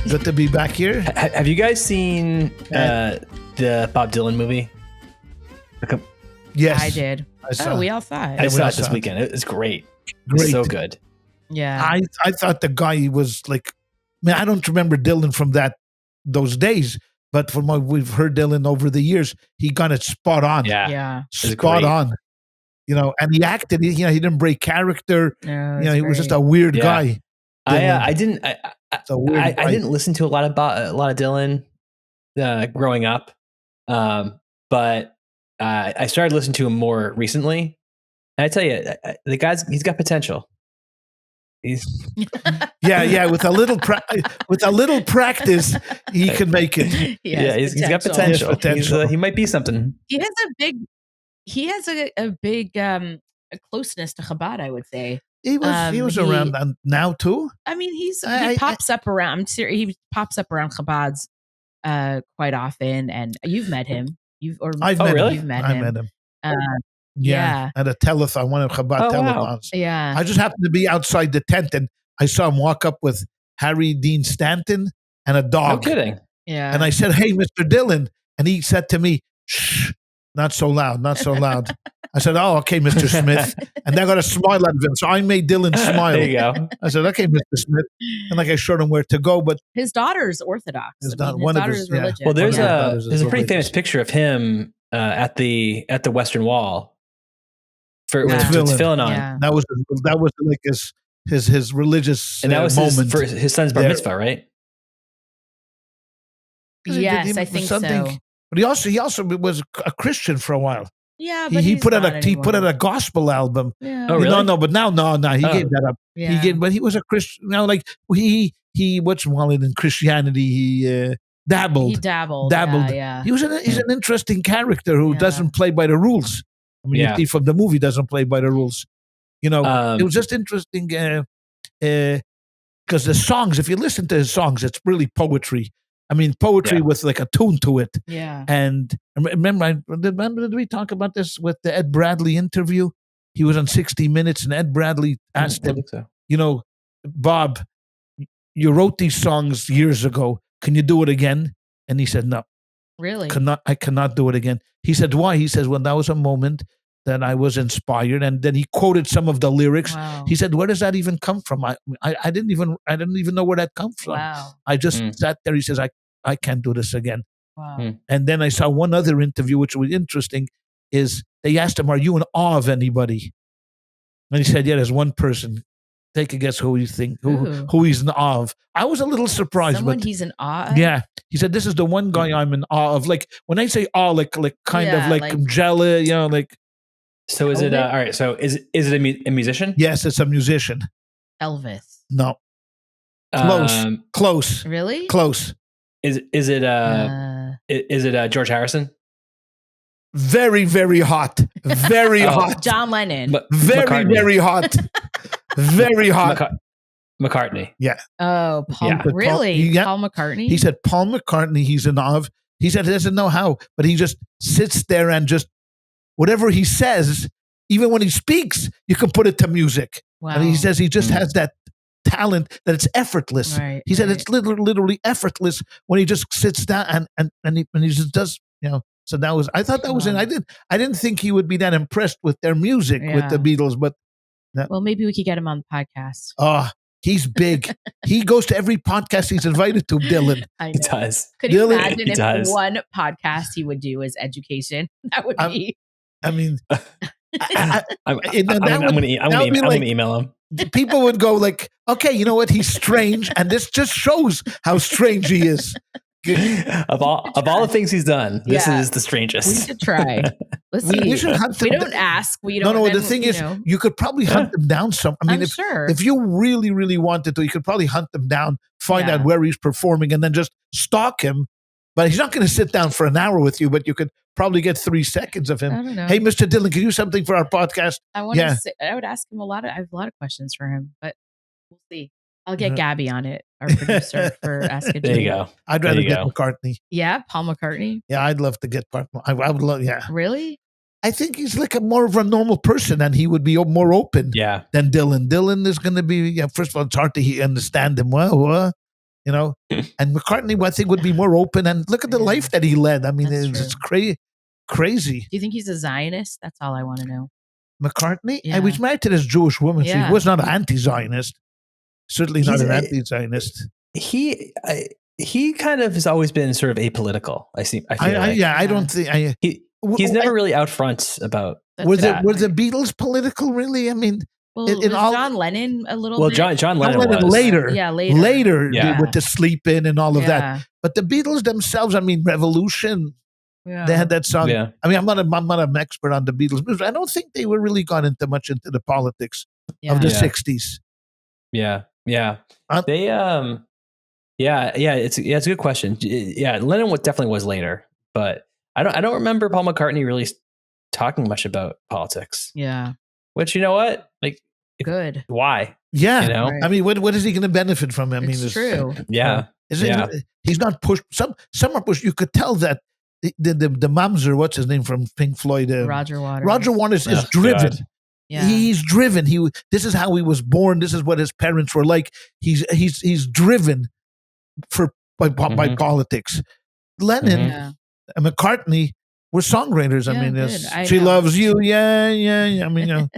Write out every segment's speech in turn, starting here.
Good to be back here. Have you guys seen the Bob Dylan movie? Yes, I did. We all saw it. I saw it this weekend. It was great. Great. So good. Yeah. I thought the guy was like, I don't remember Dylan from those days, but from what we've heard Dylan over the years, he got it spot on. Yeah. Spot on. And he acted. He didn't break character. No, He was just a weird guy. I didn't listen to a lot of Dylan growing up, but I started listening to him more recently. And I tell you, he's got potential. He's with a little practice, he can make it. He's got potential. He might be something. He has a big closeness to Chabad, I would say. He was around now too. I mean, he pops up around. He pops up around Chabad's quite often, and you've met him. You've met him. Yeah. At a telethon, one of Chabad telethons. Wow. Yeah. I just happened to be outside the tent, and I saw him walk up with Harry Dean Stanton and a dog. No kidding. Yeah. And I said, "Hey, Mr. Dylan," and he said to me, "Shh, not so loud, not so loud." I said, "Oh, okay, Mr. Smith." And I got a smile out of him. So I made Dylan smile. There you go. I said, "Okay, Mr. Smith." And I showed him where to go. But his daughter's Orthodox. His daughter is religious. Well, there's a pretty famous picture of him at the Western Wall with tefillin on. Yeah. That was like his religious and that was moment for his son's bar mitzvah, right? Yes, I think so. But he also was a Christian for a while. Yeah, but he put out a gospel album. Yeah. Oh, really? No, but now he gave that up. Yeah. But he was a Christian. He in Christianity. He dabbled. He dabbled. Yeah. He's an interesting character who doesn't play by the rules. I mean, you see from the movie, doesn't play by the rules. It was just interesting because the songs, if you listen to his songs, it's really poetry. I mean, poetry with like a tune to it. Yeah. And remember, did we talk about this with the Ed Bradley interview? He was on 60 Minutes, and Ed Bradley asked him, "Bob, you wrote these songs years ago. Can you do it again?" And he said, "No. Really? I cannot do it again." He said, "Why?" He says, "Well, that was a moment that I was inspired." And then he quoted some of the lyrics. Wow. He said, "Where does that even come from? I didn't even know where that comes from. Wow. I just sat there." He says, I can't do this again." Wow. And then I saw one other interview, which was interesting, is they asked him, "Are you in awe of anybody?" And he said, "Yeah, there's one person. Take a guess who you think, who he's in awe of." I was a little surprised. Someone he's in awe of? Yeah. He said, "This is the one guy I'm in awe of." Like, when I say awe, like kind of like I'm jealous, like. So is it, all right, so is it a musician? Yes, it's a musician. Elvis. No. Close. Really? Close. Is it George Harrison? Very, very hot. Very hot. John Lennon. Very, very hot. Very hot. McCartney. Yeah. Oh, Paul. Yeah. Really? Paul McCartney? He said Paul McCartney, he's in awe of. He said he doesn't know how, but he just sits there and just, whatever he says, even when he speaks, you can put it to music. Wow. And he says he just has that talent that it's effortless. Right, he said it's literally effortless when he just sits down and he just does, So that was, I thought that was, I didn't think he would be that impressed with their music with the Beatles, but. Well, maybe we could get him on the podcast. Oh, he's big. He goes to every podcast he's invited to, Dylan. I know. He does. Could you imagine if one podcast he would do is education? That would be. I mean, I'm going to email him. People would go like, "Okay, you know what? He's strange," and this just shows how strange he is. Of all the things he's done, this is the strangest. We should try. Let's see. We should hunt him. We don't ask. We don't. No. The thing is, you could probably hunt him down. If you really, really wanted to, you could probably hunt him down, find out where he's performing, and then just stalk him. But he's not going to sit down for an hour with you. But you could probably get 3 seconds of him. I don't know. Hey, Mr. Dylan, can you do something for our podcast? I would ask him I have a lot of questions for him, but we'll see. I'll get Gabby on it, our producer, for asking. There you go. I'd rather get McCartney. Yeah, Paul McCartney. Yeah, I'd love to get I would love. Yeah, really. I think he's like more of a normal person, and he would be more open. Yeah. Than Dylan. Dylan is going to be. Yeah, first of all, it's hard to understand him well. you know. And McCartney, I think, would be more open. And look at the life that he led. I mean, it's crazy. Do you think he's a Zionist? That's all I want to know. McCartney? Yeah. He was married to this Jewish woman. So he was not an anti-Zionist. Certainly not an anti-Zionist. He kind of has always been sort of apolitical. I feel like. I don't think he's never really out front about. Were the Beatles political? Really? I mean, was John Lennon a little? Well, bit? John Lennon was later. Yeah, later with the sleep in and all of that. But the Beatles themselves, I mean, Revolution. Yeah. They had that song. Yeah. I mean, I'm not an expert on the Beatles, but I don't think they were really gone into the politics of the 60s. Yeah. Yeah. They it's a good question. Yeah, Lennon definitely was later, but I don't remember Paul McCartney really talking much about politics. Yeah. Which, you know what? Like, good. Why? Yeah. You know? Right. I mean, what is he going to benefit from? I mean, it's true. Yeah. He's not pushed. Some are pushed. You could tell that the mamzer, what's his name from Pink Floyd? Roger Waters. Roger Waters is driven. God. Yeah. He's driven. This is how he was born. This is what his parents were like. He's driven by politics. Lennon and McCartney were songwriters. I mean, she loves you. Yeah. I mean, you know.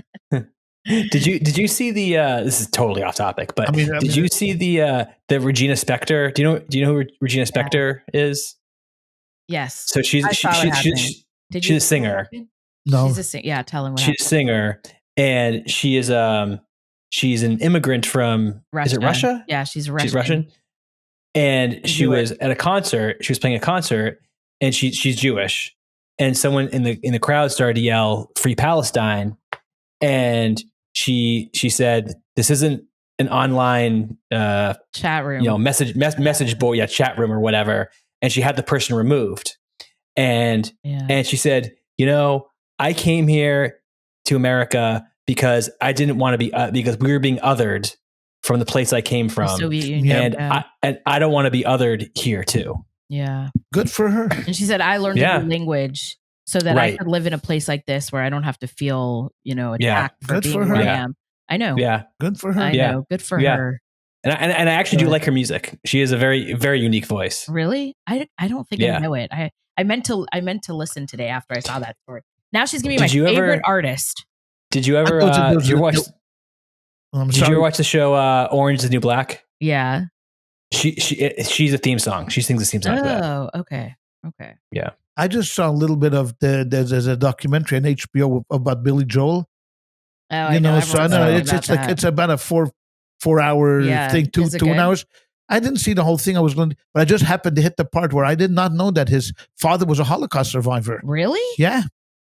Did you see the? This is totally off topic, but did you see the Regina Spektor? Do you know who Regina Spektor is? Yes. So she's a singer. No, she's a singer. Yeah, tell him what she's a singer, and she is she's an immigrant from Russia. Is it Russia? Yeah, she's Russian. She's Russian, and she was at a concert. She was playing a concert, and she's Jewish, and someone in the crowd started to yell "Free Palestine," and she said, "This isn't an online chat room, message board, chat room or whatever." And she had the person removed, and she said, I came here to America because I didn't want to be because we were being othered from the place I came from, Soviet Union, and I don't want to be othered here too. Yeah, good for her. And she said, I learned a new language so that I could live in a place like this where I don't have to feel attacked for being who I am. I know. Yeah, good for her. I know. Good for her. And I actually do like her music. She has a very, very unique voice. Really? I don't think I know it. I meant to listen today after I saw that story. Now she's gonna be my favorite artist. Did you ever did you ever watch the show Orange is the New Black? Yeah. She's a theme song. She sings a theme song. Oh, okay. Yeah. I just saw a little bit of there's a documentary on HBO about Billy Joel. Oh, I know. So I know it's about a 4-hour thing, 2 hours. I didn't see the whole thing. But I just happened to hit the part where I did not know that his father was a Holocaust survivor. Really? Yeah.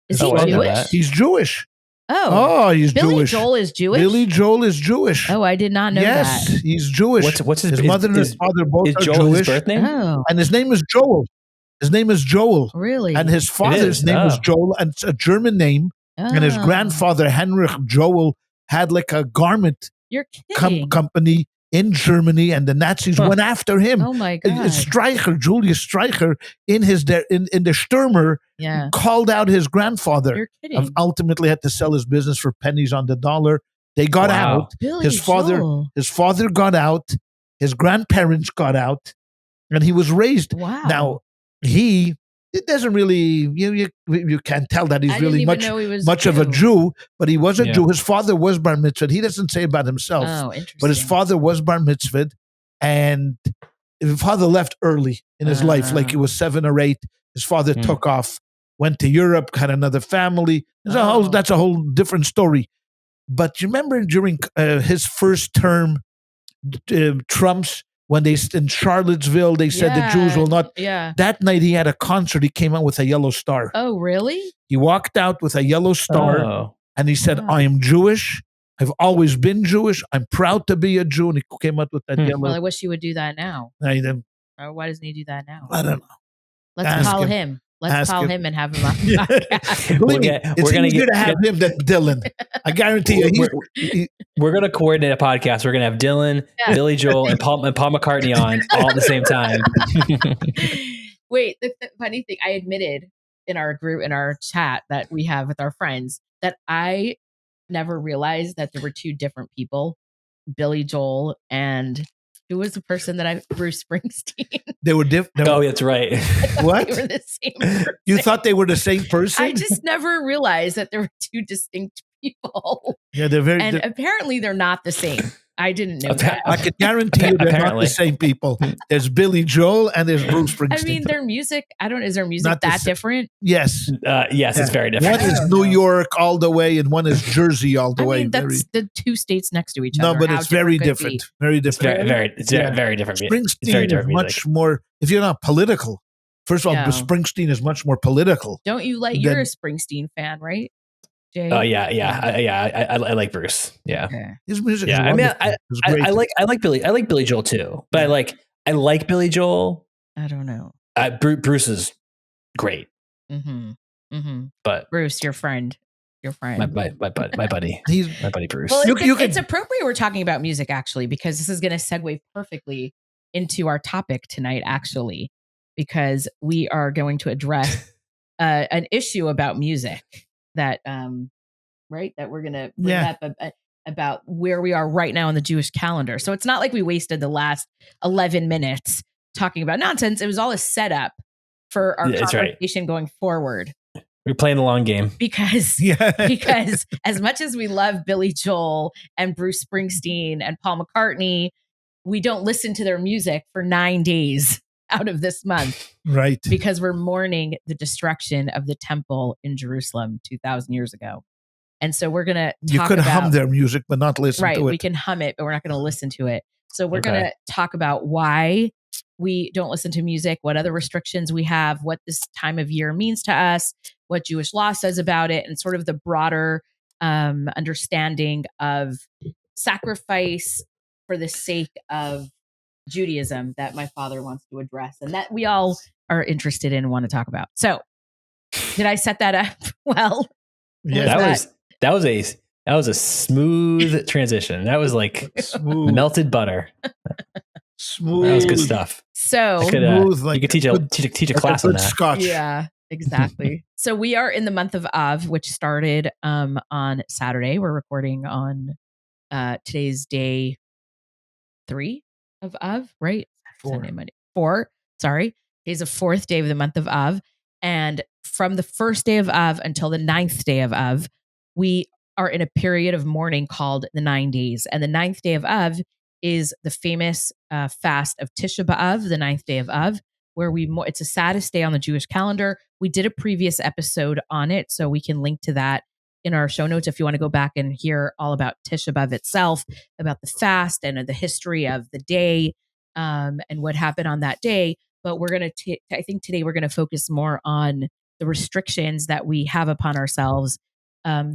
Is he Jewish? He's Jewish. Oh, he's Billy Jewish. Joel is Jewish. Billy Joel is Jewish. Oh, I did not know that. Yes, he's Jewish. What's his mother and his father both are Joel Jewish. His birth name? Oh. And his name is Joel. Really? And his father's name was Joel, and it's a German name. Oh. And his grandfather Heinrich Joel had like a garment company in Germany, and the Nazis went after him. Oh my God! Julius Streicher, in the Stürmer, called out his grandfather. You're kidding. Ultimately, had to sell his business for pennies on the dollar. They got out. His father got out. His grandparents got out, and he was raised. Wow. Now it doesn't really you can't tell that he's really much of a Jew, but he was a Jew. His father was bar mitzvahed. He doesn't say about himself. Oh, interesting. But his father was bar mitzvahed, and his father left early in his life, like he was 7 or 8. His father took off, went to Europe, had another family. That's a whole different story. But you remember during his first term, Trump's, when in Charlottesville, they said the Jews will not. Yeah. That night he had a concert. He came out with a yellow star. Oh, really? He walked out with a yellow star, and he said, "I am Jewish. I've always been Jewish. I'm proud to be a Jew." And he came out with that yellow. Well, I wish he would do that now. I didn't. Or why doesn't he do that now? I don't know. Let's call him. Let's call him and have him on the podcast. It's easier to have him than Dylan. I guarantee you. We're going to coordinate a podcast. We're going to have Dylan, Billy Joel, and Paul McCartney on all at the same time. Wait, the funny thing, I admitted in our group, in our chat that we have with our friends, that I never realized that there were 2 different people, Billy Joel and Who was the person that Bruce Springsteen? They were different. Oh, that's right. What? They were the same person. You thought they were the same person? I just never realized that there were two distinct people. Yeah, they're very. And apparently, they're not the same. I didn't know that. I can guarantee you they're not the same people. There's Billy Joel and there's Bruce Springsteen. I mean, their music, is their music not that different? Yes. Yes, it's very different. One is New York all the way and one is Jersey all the way. That's the two states next to each other. No, but it's very different. Very different. Very different. Springsteen is much more, if you're not political, first of all, Springsteen is much more political. Don't you you're a Springsteen fan, right? Jay? Oh I like Bruce. Yeah, okay. His music. Yeah, I like Billy Joel too, but I like Billy Joel. I don't know. Bruce is great. Mm-hmm. Mm-hmm. But Bruce, your friend, my buddy, my buddy Bruce. Well, it's appropriate we're talking about music actually, because this is going to segue perfectly into our topic tonight. Actually, because we are going to address an issue about music. That that we're gonna bring up about where we are right now in the Jewish calendar. So it's not like we wasted the last 11 minutes talking about nonsense. It was all a setup for our conversation going forward. We're playing the long game because as much as we love Billy Joel and Bruce Springsteen and Paul McCartney, we don't listen to their music for 9 days out of this month. Right. Because we're mourning the destruction of the temple in Jerusalem 2,000 years ago. And so we're going to You could hum their music, but not listen to it. Right. We can hum it, but we're not going to listen to it. So we're going to talk about why we don't listen to music, what other restrictions we have, what this time of year means to us, what Jewish law says about it, and sort of the broader understanding of sacrifice for the sake of Judaism that my father wants to address and that we all are interested in and want to talk about. So did I set that up well? Yeah, that was a smooth transition. That was like melted butter. Smooth. That was good stuff. So you could teach a class on that. Scotch. Yeah, exactly. So we are in the month of Av, which started on Saturday. We're recording on today's day 3 of Av, right? 4. Sunday, Monday. 4. Sorry. Today's the 4th day of the month of Av. And from the first day of Av until the 9th day of Av, we are in a period of mourning called the 9 days. And the 9th day of Av is the famous fast of Tisha B'Av, the 9th day of Av, where it's the saddest day on the Jewish calendar. We did a previous episode on it, so we can link to that in our show notes if you want to go back and hear all about Tisha B'Av itself, about the fast and the history of the day and what happened on that day. But we're going to, I think today we're going to focus more on the restrictions that we have upon ourselves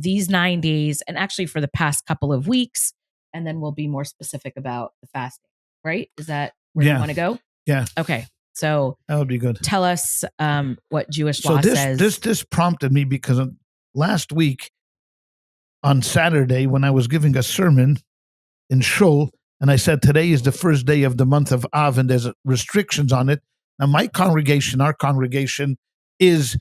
these 9 days and actually for the past couple of weeks. And then we'll be more specific about the fasting, right? Is that where you want to go? Yeah. Okay. So that would be good. Tell us what Jewish law says. This prompted me because last week on Saturday when I was giving a sermon in Shul, and I said today is the first day of the month of Av, and there's restrictions on it. Now, our congregation, is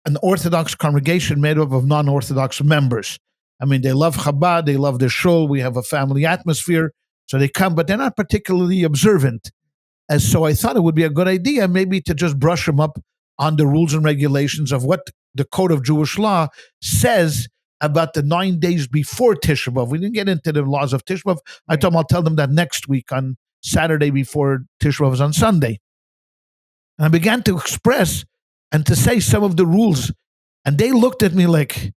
an Orthodox congregation made up of non-Orthodox members. I mean, they love Chabad, they love the Shul, we have a family atmosphere, so they come, but they're not particularly observant. And so I thought it would be a good idea maybe to just brush them up on the rules and regulations of what the Code of Jewish Law says about the 9 days before Tisha B'Av. We didn't get into the laws of Tisha B'Av. I told them I'll tell them that next week on Saturday before Tisha B'Av is on Sunday. And I began to express and to say some of the rules. And they looked at me like,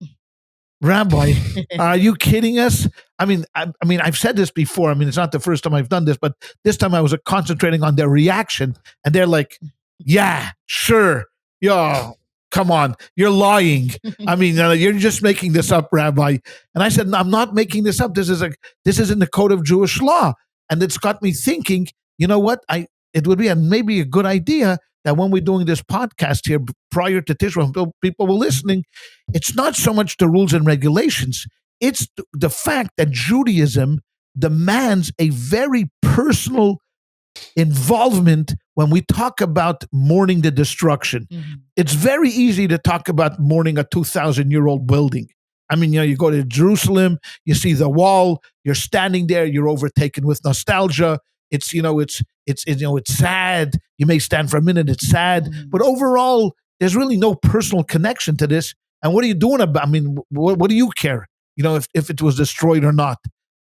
Rabbi, are you kidding us? I mean, I've said this before. I mean, it's not the first time I've done this, but this time I was concentrating on their reaction. And they're like, yeah, sure. Yo, come on. You're lying. I mean, you're just making this up, Rabbi. And I said, no, I'm not making this up. This is in the Code of Jewish Law. And it's got me thinking, you know what? It would be maybe a good idea that when we're doing this podcast here prior to Tisha, when people were listening, it's not so much the rules and regulations. It's the fact that Judaism demands a very personal involvement when we talk about mourning the destruction. Mm-hmm. It's very easy to talk about mourning a 2,000-year-old building. I mean, you go to Jerusalem, you see the wall, you're standing there, you're overtaken with nostalgia. It's sad. You may stand for a minute. It's sad, but overall, there's really no personal connection to this. And what are you doing about? I mean, what do you care? If it was destroyed or not.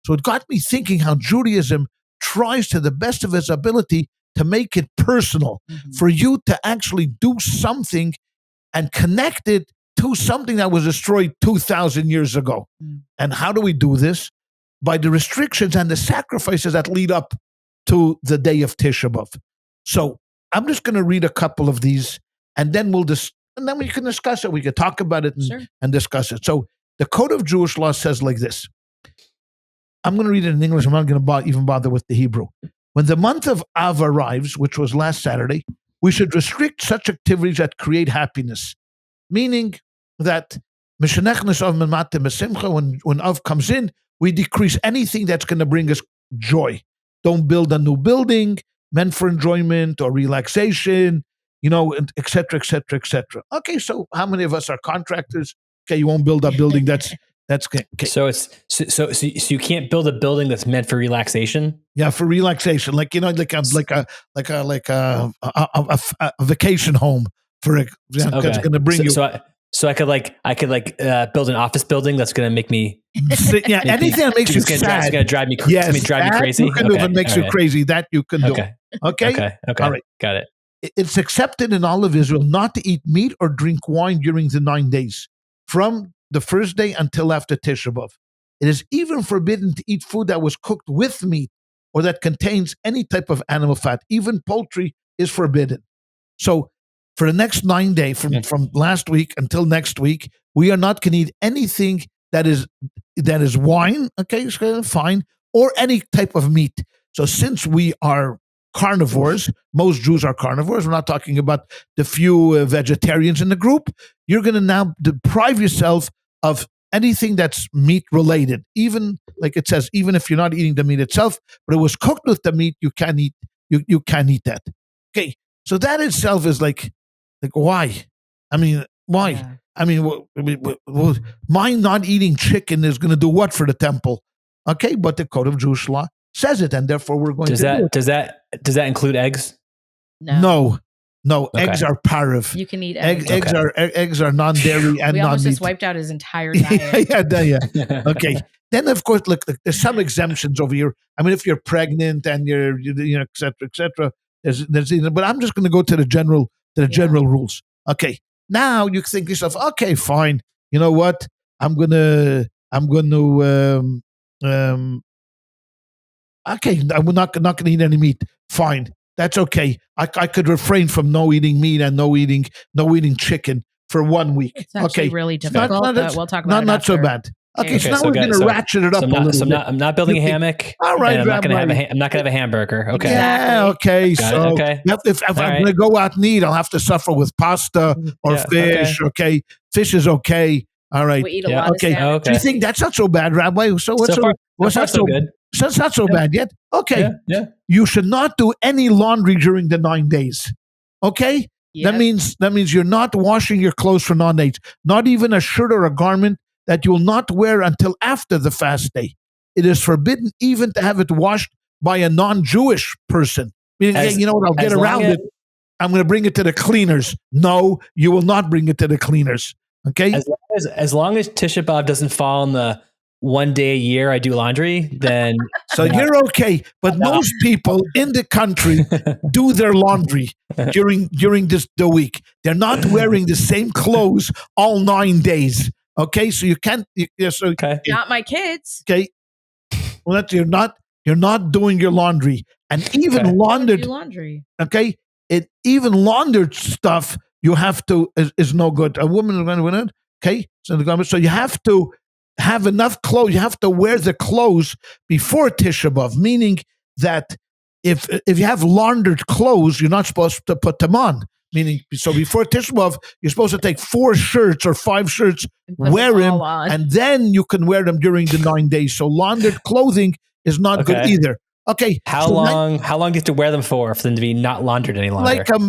So it got me thinking how Judaism tries to the best of its ability to make it personal, for you to actually do something and connect it to something that was destroyed 2,000 years ago. And how do we do this? By the restrictions and the sacrifices that lead up to the day of Tisha B'Av. So I'm just going to read a couple of these, and then we can discuss it. We can talk about it and discuss it. So the Code of Jewish Law says like this. I'm going to read it in English. I'm not going to even bother with the Hebrew. When the month of Av arrives, which was last Saturday, we should restrict such activities that create happiness. Meaning that when Av comes in, we decrease anything that's going to bring us joy. Don't build a new building meant for enjoyment or relaxation, et cetera, et cetera, et cetera. Okay, so how many of us are contractors? Okay, you won't build a building that's okay. So you can't build a building that's meant for relaxation. Yeah, for relaxation, like a vacation home for it's going to bring you. So I could build an office building that's going to make me anything that makes you sad. It's going to drive me crazy. You can do if it makes you crazy. That you can do. Okay. All right. Got it. It's accepted in all of Israel not to eat meat or drink wine during the 9 days, from the first day until after Tisha B'Av. It is even forbidden to eat food that was cooked with meat or that contains any type of animal fat. Even poultry is forbidden. So for the next 9 days, from last week until next week, we are not going to eat anything that is wine, okay, fine, or any type of meat. So since we are carnivores, most Jews are carnivores, we're not talking about the few vegetarians in the group, you're going to now deprive yourself of anything that's meat related. Even, like it says, even if you're not eating the meat itself, but it was cooked with the meat, you can't eat that. Okay, so that itself is like why? I mean, why? Yeah. I mean, my not eating chicken is going to do what for the temple? Okay, but the Code of Jewish Law says it, and therefore we're going to do it. Does that include eggs? No. Okay. Eggs are parav. You can eat eggs. Eggs are non-dairy and non-meat. We almost just wiped out his entire diet. yeah. Okay. Then of course, look, there's some exemptions over here. I mean, if you're pregnant and you're et cetera, there's but I'm just going to go to the general rules. Okay. Now you think to yourself, okay, fine. You know what? I'm gonna okay, I'm not going to eat any meat. Fine, that's okay. I could refrain from no eating meat and no eating chicken for 1 week. It's actually really difficult, but we'll talk about it. Not so bad. Okay, so now we're going to ratchet it up a little bit. I'm not building a hammock. All right, I'm not going to have a hamburger. Okay. Yeah. Okay. If I'm going to go out and eat, I'll have to suffer with pasta or fish. Okay. Fish is okay. All right. We eat a lot of salmon. Okay. Do you think that's not so bad, Rabbi? So what's not so good? So it's not so bad yet. Okay. Yeah. You should not do any laundry during the 9 days. Okay. Yep. That means you're not washing your clothes for 9 days. Not even a shirt or a garment that you will not wear until after the fast day. It is forbidden even to have it washed by a non-Jewish person. Meaning, you know what? I'll get around it. I'm going to bring it to the cleaners. No, you will not bring it to the cleaners. Okay. As long as Tisha B'Av doesn't fall on the 1 day a year I do laundry, then so you're okay. But most people in the country do their laundry during the week. They're not wearing the same clothes all 9 days. Okay, so you can't. Not my kids. Okay, well, you're not doing your laundry, and even laundered laundry. Okay, even laundered stuff you have to is no good. A woman is going to win it. Okay, so you have to have enough clothes. You have to wear the clothes before Tisha B'Av, meaning that if you have laundered clothes, you're not supposed to put them on. Meaning, so before Tisha B'Av, you're supposed to take 4 shirts or 5 shirts, wear them, and then you can wear them during the 9 days. So laundered clothing is not good either. Okay. How long do you have to wear them for them to be not laundered any longer? Like a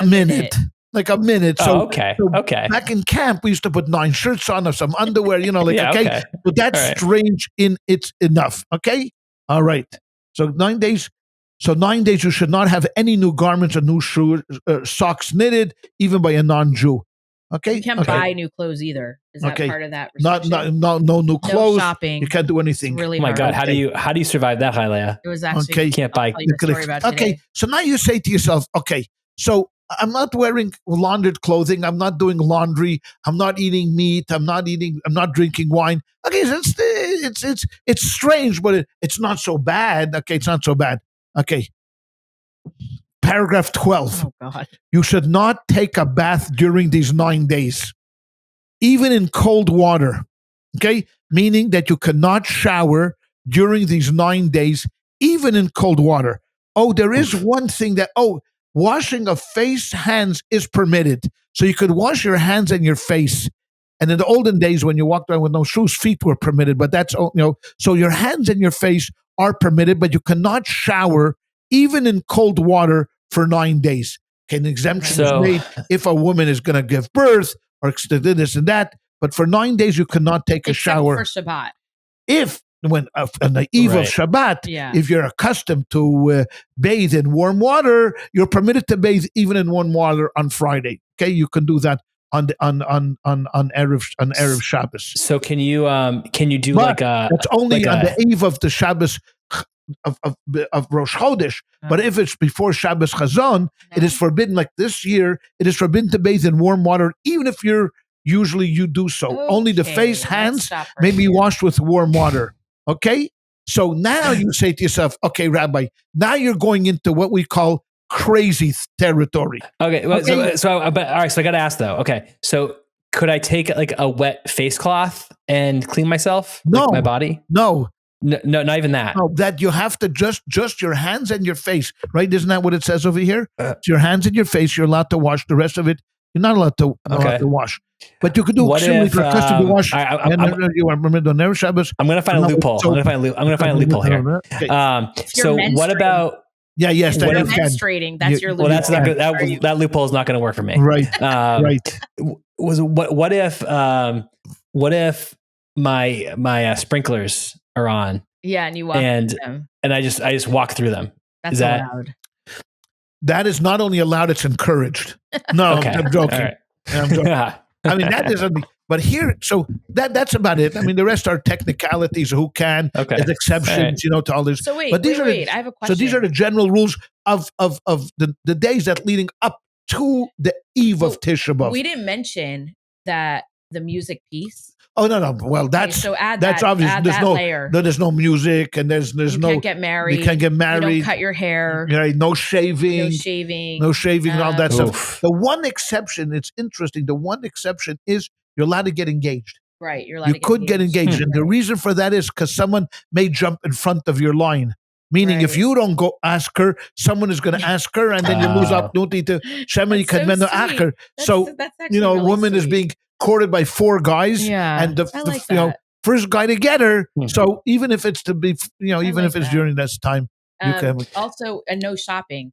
minute. Like a minute. So, okay. Back in camp, we used to put 9 shirts on or some underwear, okay. But that's strange in it's enough. Okay. All right. So 9 days. So 9 days you should not have any new garments or new shoes, socks knitted, even by a non-Jew. Okay. You can't buy new clothes either. Is that part of that restriction? No new clothes. No shopping. You can't do anything. It's really my hard. God, how do you survive that, ChayaLeah? It was actually you can't buy. Okay, so now you say to yourself, okay, so I'm not wearing laundered clothing. I'm not doing laundry. I'm not eating meat. I'm not drinking wine. Okay, so it's strange, but it's not so bad. Okay, it's not so bad. Okay. Paragraph 12. Oh, God. You should not take a bath during these 9 days, even in cold water. Okay? Meaning that you cannot shower during these 9 days, even in cold water. Oh, there is one thing that, washing of face, hands is permitted. So you could wash your hands and your face. And in the olden days, when you walked around with no shoes, feet were permitted. But that's, so your hands and your face are permitted, but you cannot shower even in cold water for 9 days. Okay, an exemption is made if a woman is going to give birth or this and that. But for 9 days, you cannot take a shower. For Shabbat. If, on the eve of Shabbat, if you're accustomed to bathe in warm water, you're permitted to bathe even in warm water on Friday. Okay, you can do that on Erev Shabbos. So can you do that's only on the eve of the Shabbos of Rosh Chodesh. But if it's before Shabbos Chazon, it is forbidden. Like this year, it is forbidden to bathe in warm water, even if you do so. Okay, only the face, hands may be washed with warm water. Okay? So now you say to yourself, okay, Rabbi, now you're going into what we call crazy territory. Okay. Well, okay. So all right. So I got to ask though. Okay. So could I take like a wet face cloth and clean myself? No. Like my body? No. No, not even that. No, that you have to just your hands and your face, right? Isn't that what it says over here? It's your hands and your face. You're allowed to wash. The rest of it, you're not allowed to wash. But you could do if you're accustomed to wash. You remember the Erev Shabbos. I'm going to find a loophole. I'm going to find a loophole here. Okay. So what about? Yes. What if menstruating? That's your loophole. Well, that's not good. That loophole is not going to work for me. Right. Right. What if my sprinklers are on? Yeah, and you walk through them. And I just walk through them. That's allowed. That is not only allowed, it's encouraged. No, okay. I'm joking. Right. I'm joking. I mean, that is but here, so that's about it. I mean, the rest are technicalities. Who can? Okay. There's exceptions, to all this. So wait, but these I have a question. So these are the general rules of the days that leading up to the eve of Tisha B'Av. We didn't mention that the music piece. Oh no! Well, that's obvious. There's no music, and there's you no. Can't get married. You can't get married. You don't cut your hair. Right? No shaving. No shaving. And all that stuff. The one exception, it's interesting. The one exception is you're allowed to get engaged. Right. You're allowed. You could get engaged, and the reason for that is because someone may jump in front of your line. Meaning, if you don't go ask her, someone is going to ask her, and then you lose opportunity to Shema Kadmenu Acher. So a woman is being courted by 4 guys, and the first guy to get her. So even if it's to be, even if it's during this time, you can. Also, no shopping.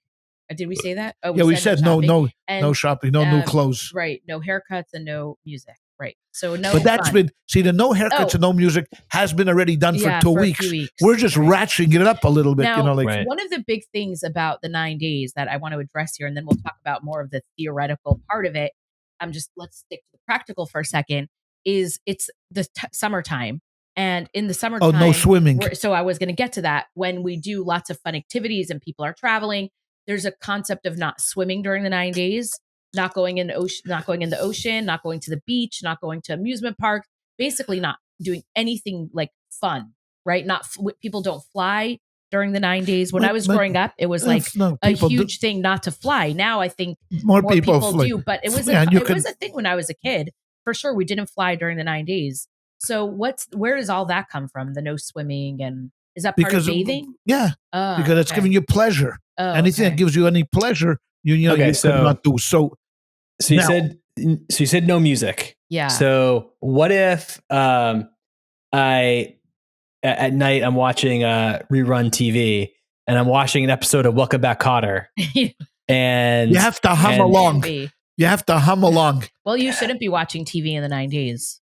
Did we say that? Oh, we said no shopping, no new clothes. Right, no haircuts and no music. Right, so no. But that's been the no haircuts and no music has been already done for 2 weeks. We're just ratcheting it up a little bit. Now, one of the big things about the 9 days that I want to address here, and then we'll talk about more of the theoretical part of it. Let's stick to the practical for a second. Is it's the summertime, and in the summertime, no swimming. So I was going to get to that. When we do lots of fun activities and people are traveling, there's a concept of not swimming during the 9 days. Not going in the ocean, not going to the beach, not going to amusement parks, basically not doing anything like fun, right? People don't fly during the 9 days. When I was growing up, it was like a huge thing not to fly. Now I think more people do, but it was a thing when I was a kid. For sure, we didn't fly during the 9 days. So where does all that come from? The no swimming, and is that part of bathing? Because it's giving you pleasure. Anything that gives you any pleasure, you cannot do. So you said no music. Yeah. So what if at night I'm watching rerun TV and I'm watching an episode of Welcome Back, Kotter, and you have to hum along. You have to hum along. Well, you shouldn't be watching TV in the 9 days.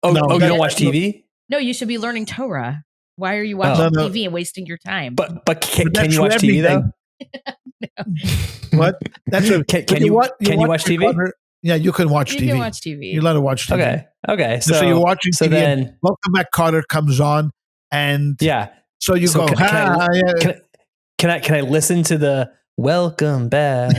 You don't watch TV? No, you should be learning Torah. Why are you watching TV and wasting your time? But can you watch TV though? What? That's a, can you watch TV? Corner. Yeah, you can watch TV. You can watch TV. You're allowed to watch TV. Okay. So you're watching TV. Then Welcome Back, Kotter comes on, and so you go. Can I listen to the Welcome Back?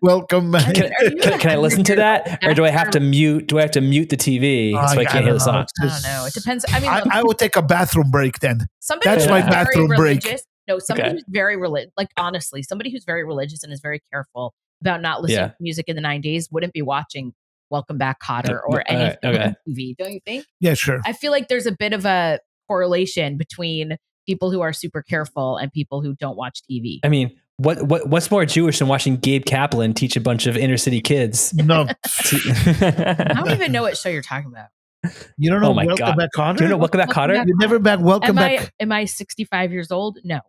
Welcome back. Can I listen to that, or do I have to mute? Do I have to mute the TV so I can't hear the song? I don't know. It depends. I mean, I would take a bathroom break then. That's my bathroom break. No, somebody who's very religious. Like honestly, somebody who's very religious and is very careful about not listening to music in the 90s wouldn't be watching Welcome Back, Kotter or anything on TV. Don't you think? Yeah, sure. I feel like there's a bit of a correlation between people who are super careful and people who don't watch TV. I mean, what's more Jewish than watching Gabe Kaplan teach a bunch of inner city kids? No. I don't even know what show you're talking about. You don't know Welcome Back, Kotter? Do you know Welcome Back, Kotter? You're never back. Welcome Back. Am I 65 years old? No.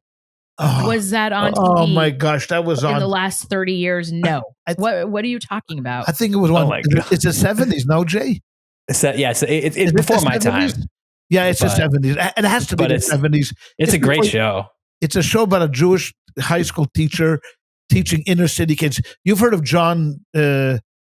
Was that on TV? Oh my gosh, that was on in the last 30 years. No. What are you talking about? I think it was one. It's the 70s, no, Jay? It's before my time. Yeah, it's the 70s. It has to be the 70s. It's a great show. It's a show about a Jewish high school teacher teaching inner city kids. You've heard of John Travolta,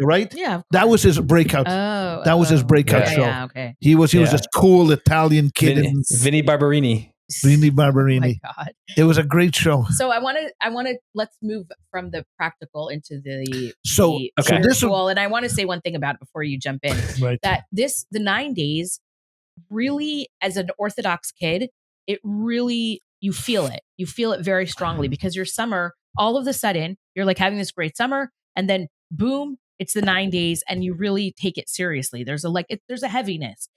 right? Yeah, that was his breakout. That was his breakout show. Yeah, okay. He was this cool Italian kid. Vinnie Barbarini. Vinnie Barbarini. Oh my God. It was a great show. So I want to let's move from the practical into the spiritual. And I want to say one thing about it before you jump in. Right. That the 9 days really, as an Orthodox kid, it really, you feel it. You feel it very strongly because your summer, all of a sudden, you're like having this great summer, and then boom, it's the 9 days, and you really take it seriously. There's a heaviness.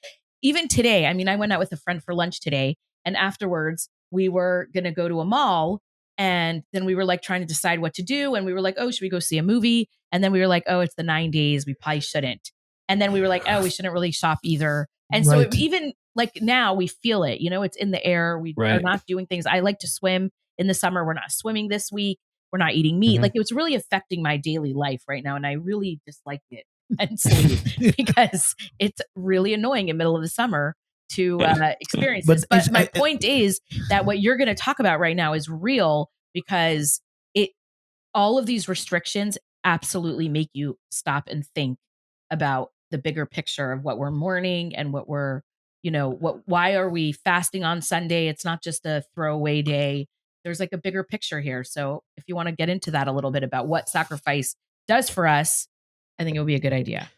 Even today, I mean, I went out with a friend for lunch today, and afterwards we were going to go to a mall, and then we were like trying to decide what to do, and we were like, oh, should we go see a movie? And then we were like, oh, it's the 9 days, we probably shouldn't. And then we were like, oh, we shouldn't really shop either. And so even like now we feel it, it's in the air. We are not doing things. I like to swim in the summer. We're not swimming this week. We're not eating meat. Mm-hmm. Like it was really affecting my daily life right now. And I really dislike it immensely because it's really annoying in the middle of the summer to experience this. But my point is that what you're going to talk about right now is real because all of these restrictions absolutely make you stop and think about the bigger picture of what we're mourning and what we're, why are we fasting on Sunday? It's not just a throwaway day. There's like a bigger picture here. So if you want to get into that a little bit about what sacrifice does for us, I think it would be a good idea.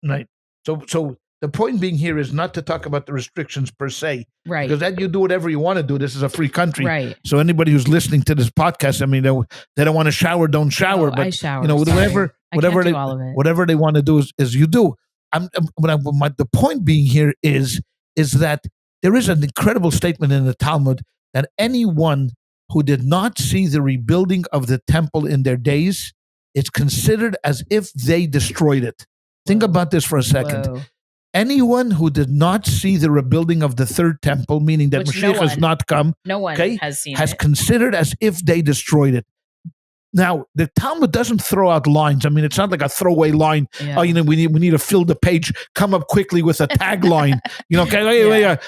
Right. So the point being here is not to talk about the restrictions per se. Right. Because then you do whatever you want to do. This is a free country. Right. So anybody who's listening to this podcast, I mean, they don't want to shower, don't shower. But I shower. Whatever they want to do is you do. The point being here is that there is an incredible statement in the Talmud that anyone who did not see the rebuilding of the temple in their days, it's considered as if they destroyed it. Think about this for a second. Whoa. Anyone who did not see the rebuilding of the third temple, meaning that Mashiach has not come, has seen it, considered as if they destroyed it. Now, the Talmud doesn't throw out lines. I mean, it's not like a throwaway line. Yeah. Oh, we need to fill the page. Come up quickly with a tagline.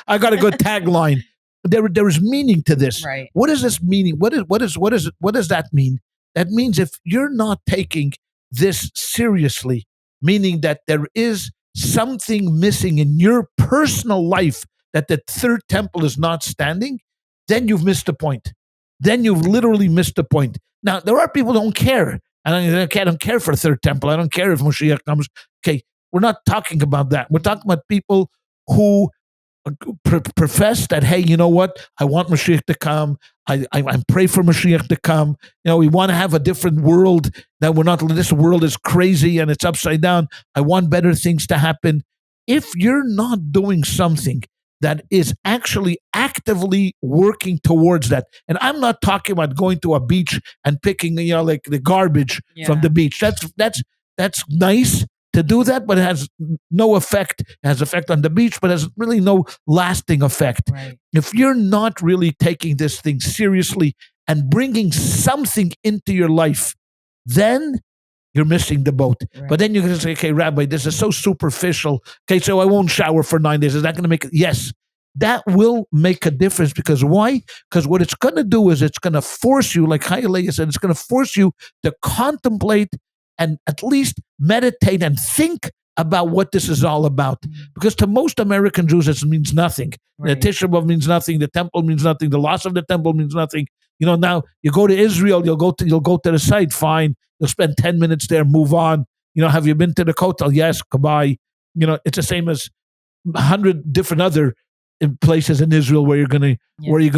I got a good tagline. There is meaning to this. Right. What is this meaning? What does that mean? That means if you're not taking this seriously, meaning that there is something missing in your personal life, that the third temple is not standing, then you've missed the point. Then you've literally missed the point. Now, there are people who don't care. I don't care for a third temple. I don't care if Mashiach comes. Okay, we're not talking about that. We're talking about people who profess that, hey, you know what? I want Mashiach to come. I pray for Mashiach to come. We want to have a different world, that we're not, this world is crazy and it's upside down. I want better things to happen. If you're not doing something that is actually actively working towards that, and I'm not talking about going to a beach and picking, like the garbage from the beach. That's nice to do that, but it has no effect. It has effect on the beach, but has really no lasting effect. Right. If you're not really taking this thing seriously and bringing something into your life, then you're missing the boat. Right. But then you're going to say, okay, Rabbi, this is so superficial. Okay, so I won't shower for 9 days. Is that going to make it? Yes, that will make a difference. Because why? Because what it's going to do is it's going to force you, like ChayaLeah said, it's going to force you to contemplate and at least meditate and think about what this is all about. Because to most American Jews, it means nothing. Right. The Tisha B'Av means nothing. The temple means nothing. The loss of the temple means nothing. Now you go to Israel, you'll go to the site, fine. You'll spend 10 minutes there, move on. Have you been to the Kotter? Yes, goodbye. It's the same as 100 different other places in Israel where you're gonna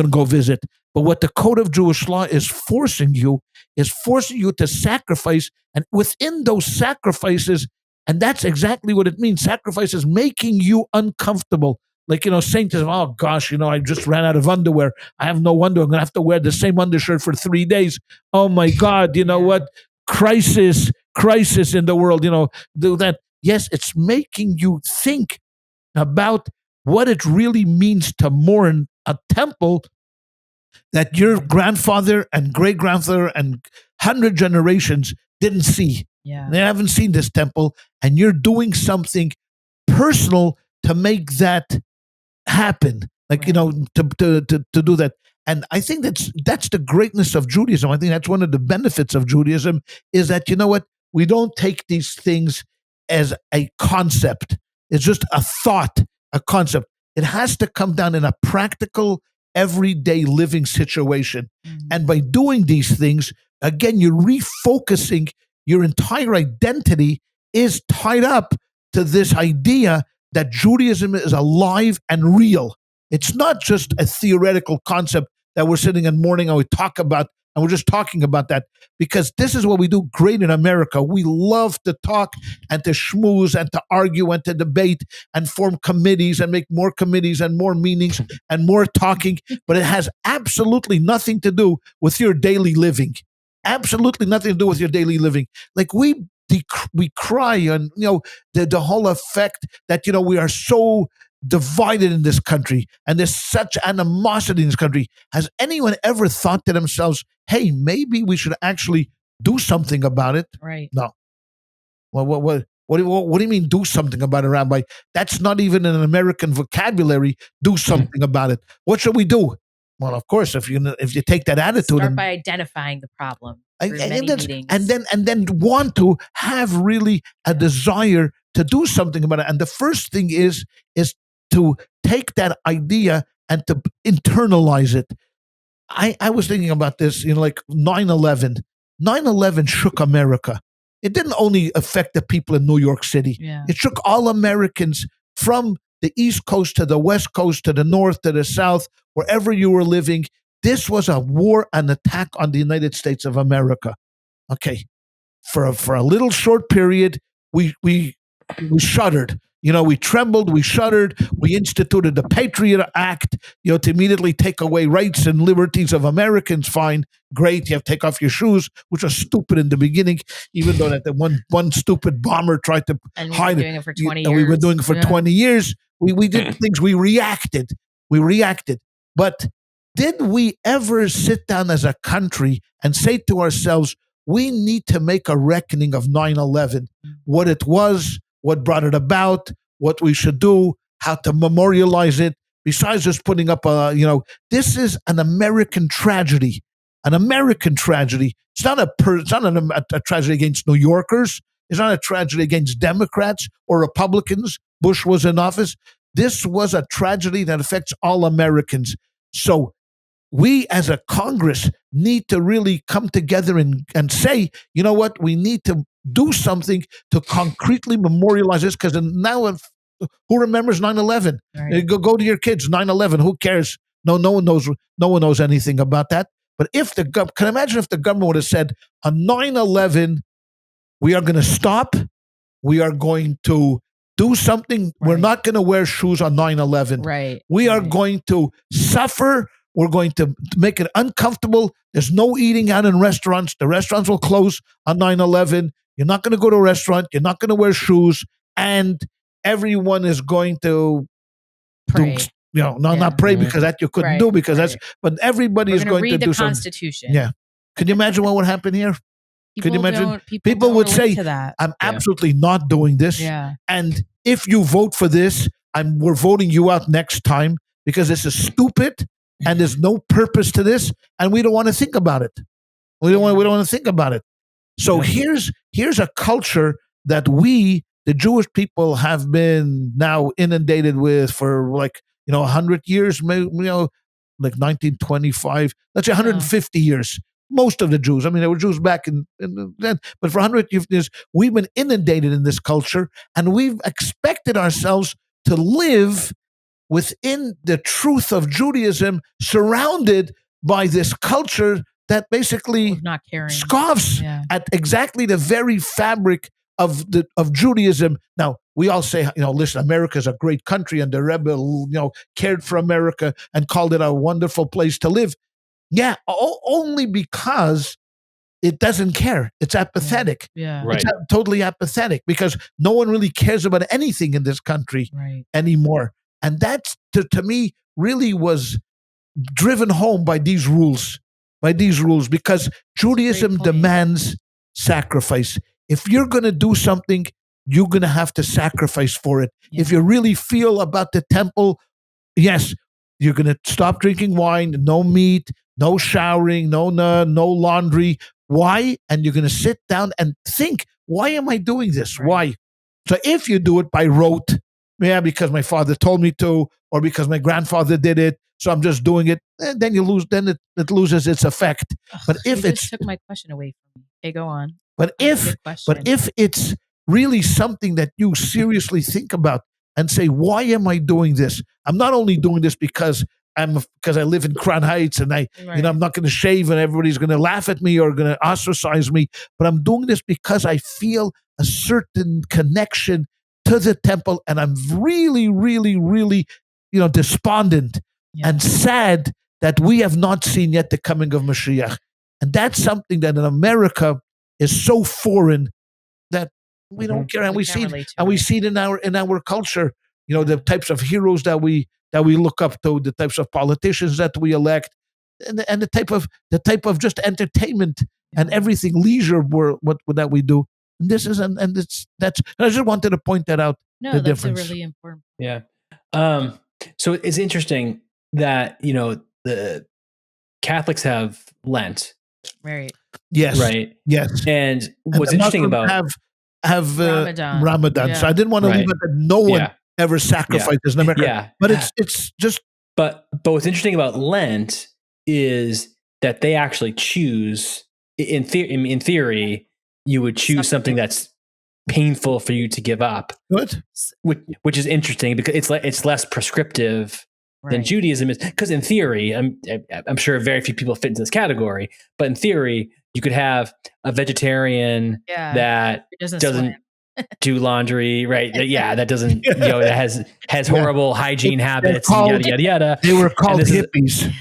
go visit. But what the code of Jewish law is forcing you to sacrifice, and within those sacrifices, and that's exactly what it means. Sacrifice is making you uncomfortable. Like, Saint says, oh gosh, I just ran out of underwear. I have no underwear. I'm going to have to wear the same undershirt for 3 days. Oh my God, what? Crisis in the world, do that. Yes, it's making you think about what it really means to mourn a temple that your grandfather and great-grandfather and 100 generations didn't see. Yeah. They haven't seen this temple, and you're doing something personal to make that happen. Like, right. To do that. And I think that's the greatness of Judaism. I think that's one of the benefits of Judaism is that, we don't take these things as a concept. It's just a thought, a concept. It has to come down in a practical, everyday living situation. Mm-hmm. And by doing these things, again, you're refocusing. Your entire identity is tied up to this idea that Judaism is alive and real. It's not just a theoretical concept that we're sitting in mourning and we talk about, and we're just talking about that, because this is what we do great in America. We love to talk and to schmooze and to argue and to debate and form committees and make more committees and more meetings and more talking, but it has absolutely nothing to do with your daily living. Absolutely nothing to do with your daily living. Like we cry on, the whole effect that, we are so divided in this country and there's such animosity in this country. Has anyone ever thought to themselves, hey, maybe we should actually do something about it? Right. No. Well, what do you mean do something about it, Rabbi? That's not even in an American vocabulary. Do something about it. What should we do? Well, of course, if you take that attitude, start by identifying the problem and then want to have really a desire to do something about it. And the first thing is to take that idea and to internalize it. I was thinking about this, like 9/11. 9/11 shook America. It didn't only affect the people in New York City. Yeah. It shook all Americans from the East Coast to the West Coast to the North to the South, wherever you were living. This was a war, an attack on the United States of America. Okay, for a little short period, we shuddered. We trembled, we shuddered, we instituted the Patriot Act, to immediately take away rights and liberties of Americans. Fine, great, you have to take off your shoes, which was stupid in the beginning, even though that the one stupid bomber tried to hide it. And we were doing it for 20 years. We were doing it for 20 years. We did things, we reacted. But did we ever sit down as a country and say to ourselves, we need to make a reckoning of 9/11, what it was, what brought it about, what we should do, how to memorialize it, besides just putting up this is an American tragedy. An American tragedy. It's not a tragedy against New Yorkers. It's not a tragedy against Democrats or Republicans. Bush was in office. This was a tragedy that affects all Americans. So we as a Congress need to really come together and say, you know what, we need to do something to concretely memorialize this, because now who remembers 9/11? Right. Go to your kids, 9/11, who cares? No one knows anything about that. But can imagine if the government would have said, on 9/11, we are going to stop, we are going to do something, right. We're not going to wear shoes on 9/11. Right. We are going to suffer, we're going to make it uncomfortable. There's no eating out in restaurants. The restaurants will close on 9/11. You're not going to go to a restaurant. You're not going to wear shoes. And everyone is going to pray. Not pray, because that you couldn't do, because but everybody is going to do something. Read the Constitution. Yeah. Can you imagine what would happen here? Could you imagine? People would say, I'm absolutely not doing this. Yeah. And if you vote for this, we're voting you out next time because this is stupid and there's no purpose to this. And we don't want to think about it. We don't want to think about it. So here's a culture that we, the Jewish people, have been now inundated with for 100 years, like 1925, let's say 150 years. Most of the Jews, there were Jews back in then, but for 100 years, we've been inundated in this culture, and we've expected ourselves to live within the truth of Judaism, surrounded by this culture that basically scoffs at exactly the very fabric of Judaism. Now, we all say, listen, America's a great country, and the Rebbe, cared for America and called it a wonderful place to live. Yeah, only because it doesn't care. It's apathetic. Yeah. It's totally apathetic because no one really cares about anything in this country anymore. And that, to me, really was driven home by these rules, because Judaism demands sacrifice. If you're going to do something, you're going to have to sacrifice for it. Yeah. If you really feel about the temple, yes, you're going to stop drinking wine, no meat, no showering, no laundry. Why? And you're going to sit down and think, why am I doing this? Right. Why? So if you do it by rote, because my father told me to, or because my grandfather did it, so I'm just doing it, then you lose. Then it loses its effect. But if you just took my question away from me, okay, go on. But if it's really something that you seriously think about and say, why am I doing this? I'm not only doing this because I live in Crown Heights and I'm not going to shave and everybody's going to laugh at me or going to ostracize me, but I'm doing this because I feel a certain connection to the temple, and I'm really, really, really, despondent and sad that we have not seen yet the coming of Mashiach. And that's something that in America is so foreign that we don't care, and we see it in our culture. The types of heroes that we look up to, the types of politicians that we elect, and the type of just entertainment and everything leisure that we do. And this is and I just wanted to point that out. No, the that's difference. a really important. Yeah. So it's interesting that the Catholics have Lent. Right. Yes. Right. Yes. And what's interesting about have Ramadan. Yeah. So I didn't want to leave it that no one ever sacrifices in America. Yeah. But it's just. But what's interesting about Lent is that they actually choose in theory. You would choose something that's painful for you to give up. Good. Which is interesting because it's less prescriptive than Judaism is. Because in theory, I'm sure very few people fit into this category, but in theory, you could have a vegetarian that doesn't do laundry, right? That doesn't, that has horrible hygiene habits, and yada yada. They were called hippies.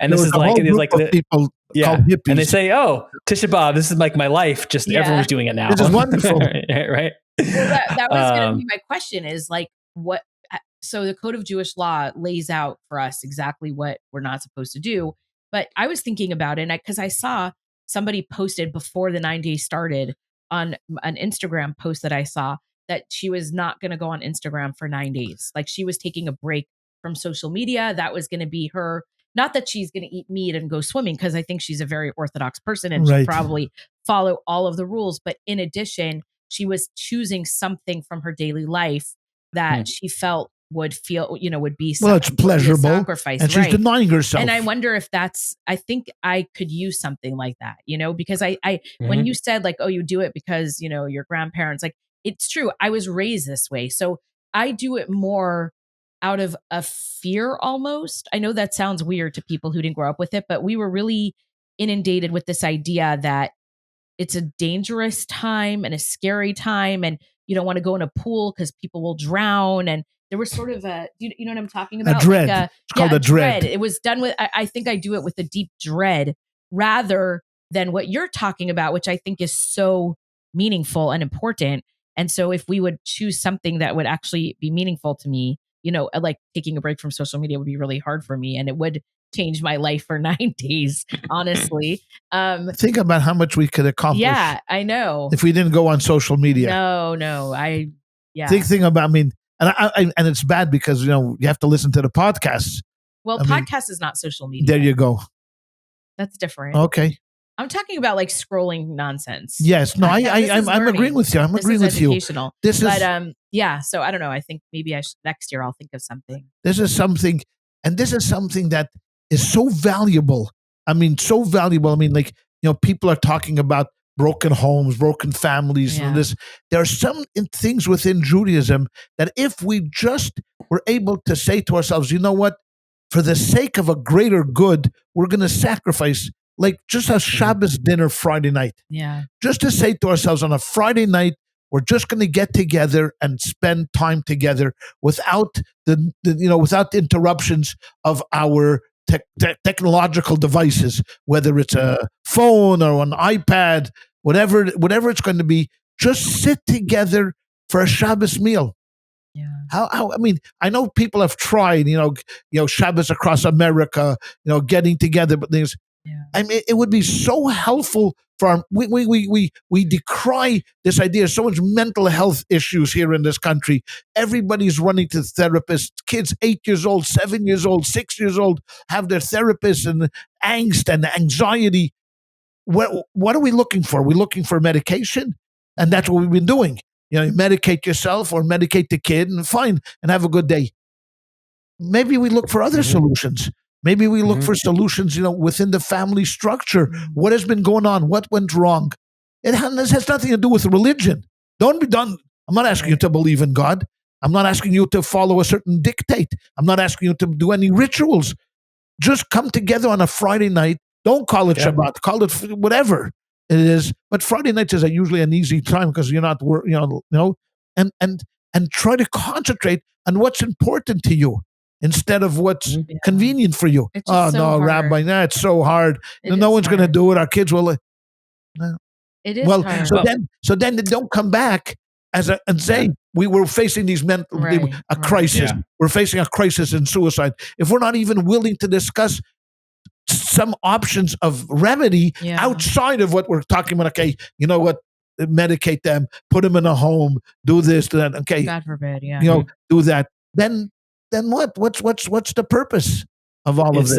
And this is like people. And they say, "Oh, Tisha B'Av, this is like my life. Just everyone's doing it now. This is wonderful, right?" Well, that was going to be my question: is like what? So the Code of Jewish Law lays out for us exactly what we're not supposed to do. But I was thinking about it because I saw somebody posted before the 9 days started on an Instagram post that I saw that she was not going to go on Instagram for 9 days. Like she was taking a break from social media. That was going to be her. Not that she's going to eat meat and go swimming, because I think she's a very Orthodox person and she'll probably follow all of the rules. But in addition, she was choosing something from her daily life that she felt would be it's pleasurable, sacrifice, and she's denying herself. And I wonder if I think I could use something like that, because I when you said like, oh, you do it because your grandparents, like, it's true. I was raised this way, so I do it more out of a fear almost. I know that sounds weird to people who didn't grow up with it, but we were really inundated with this idea that it's a dangerous time and a scary time, and you don't want to go in a pool because people will drown. And there was sort of you know what I'm talking about? A dread. It's called a dread. It was done with, I think I do it with a deep dread rather than what you're talking about, which I think is so meaningful and important. And so if we would choose something that would actually be meaningful to me, like taking a break from social media would be really hard for me. And it would changed my life for 9 days, honestly. Think about how much we could accomplish. Yeah, I know. If we didn't go on social media. No. Think about, and it's bad because, you have to listen to the podcasts. Well, podcast is not social media. There you go. That's different. Okay. I'm talking about like scrolling nonsense. Yes. No, I'm agreeing with you. I'm agreeing with you. This is educational. So I don't know. I think maybe next year I'll think of something. This is something that is so valuable. So valuable. People are talking about broken homes, broken families. Yeah. And there are some things within Judaism that if we just were able to say to ourselves, you know what, for the sake of a greater good, we're going to sacrifice, like just a Shabbos dinner Friday night. Yeah. Just to say to ourselves on a Friday night, we're just going to get together and spend time together without without interruptions of our technological devices, whether it's a phone or an iPad, whatever it's going to be. Just sit together for a Shabbos meal. Yeah. I know people have tried, Shabbos across America, getting together, but things. Yeah. It would be so helpful for we decry this idea. So much mental health issues here in this country. Everybody's running to therapists. Kids 8 years old, 7 years old, 6 years old have their therapists, and angst and anxiety. What are we looking for? We're looking for medication, and that's what we've been doing. You medicate yourself or medicate the kid, and fine, and have a good day. Maybe we look for other solutions. Maybe we look for solutions, within the family structure. What has been going on? What went wrong? This has nothing to do with religion. Don't be done. I'm not asking you to believe in God. I'm not asking you to follow a certain dictate. I'm not asking you to do any rituals. Just come together on a Friday night. Don't call it Shabbat. Call it whatever it is. But Friday nights is usually an easy time because you're not, and try to concentrate on what's important to you instead of what's convenient for you. Oh, so no, hard. Rabbi, it's so hard. No one's going to do it. Our kids will. It is hard. So then they don't come back and say, we were facing these crisis. Yeah. We're facing a crisis in suicide. If we're not even willing to discuss some options of remedy outside of what we're talking about, okay, you know what, medicate them, put them in a home, do this, do that, okay. God forbid, do that. Then what? What's the purpose of all of this?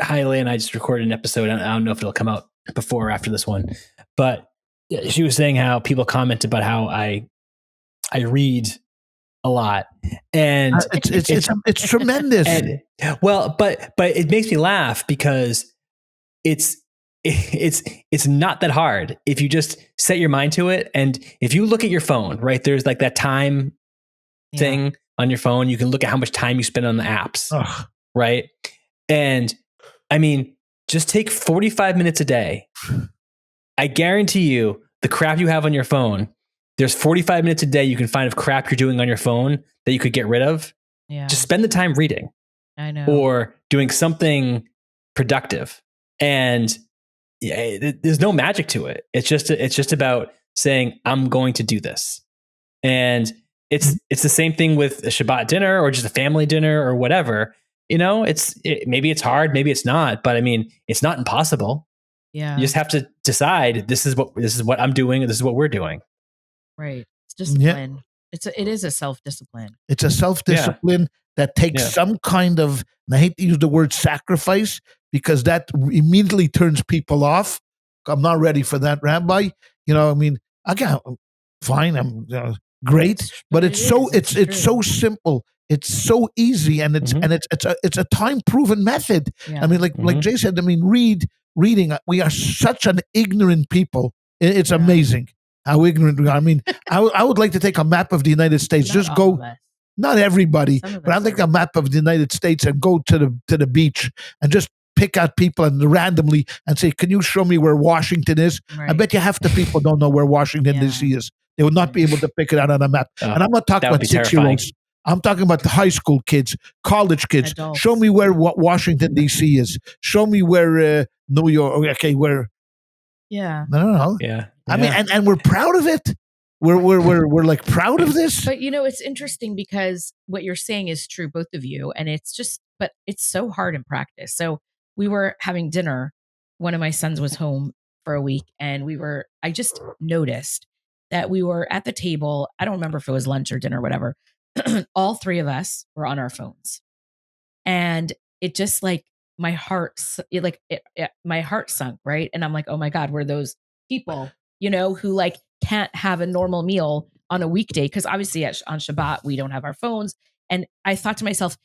ChayaLeah and I just recorded an episode. I don't know if it'll come out before or after this one, but she was saying how people comment about how I read a lot, and it's tremendous. But it makes me laugh because it's not that hard if you just set your mind to it. And if you look at your phone, right, there's like that time thing on your phone. You can look at how much time you spend on the apps, right? And just take 45 minutes a day. I guarantee you the crap you have on your phone, there's 45 minutes a day you can find of crap you're doing on your phone that you could get rid of. Yeah. Just spend the time reading. I know. Or doing something productive. And there's no magic to it. It's just about saying, I'm going to do this. And it's the same thing with a Shabbat dinner or just a family dinner or whatever. Maybe it's hard, maybe it's not, but it's not impossible. Yeah. You just have to decide this is what I'm doing, and this is what we're doing. Right. It's discipline. Yeah. It is a self-discipline. It's a self-discipline that takes some kind of, and I hate to use the word sacrifice because that immediately turns people off. I'm not ready for that, Rabbi. Fine, I'm great, but it's so simple. It's so easy, and it's a time-proven method. Yeah. Like Jay said, reading. We are such an ignorant people. It's amazing how ignorant we are. I would like to take a map of the United States. Just go. Not everybody, but I'd like a map of the United States and go to the beach and just pick out people and randomly and say, "Can you show me where Washington is?" Right. I bet you half the people don't know where Washington D.C. is. They would not be able to pick it out on a map. And I'm not talking about 6-year-olds. I'm talking about the high school kids, college kids. Adults. Show me where Washington, D.C. is. Show me where New York, okay, where. Yeah. I don't know. Yeah. And we're proud of it. we're like proud of this. But it's interesting because what you're saying is true, both of you, and but it's so hard in practice. So we were having dinner. One of my sons was home for a week, and I just noticed that we were at the table. I don't remember if it was lunch or dinner, or whatever. All three of us were on our phones, and it just like my heart sunk, right? And I'm like, oh my God, we're those people, who like can't have a normal meal on a weekday, because obviously on Shabbat we don't have our phones. And I thought to myself,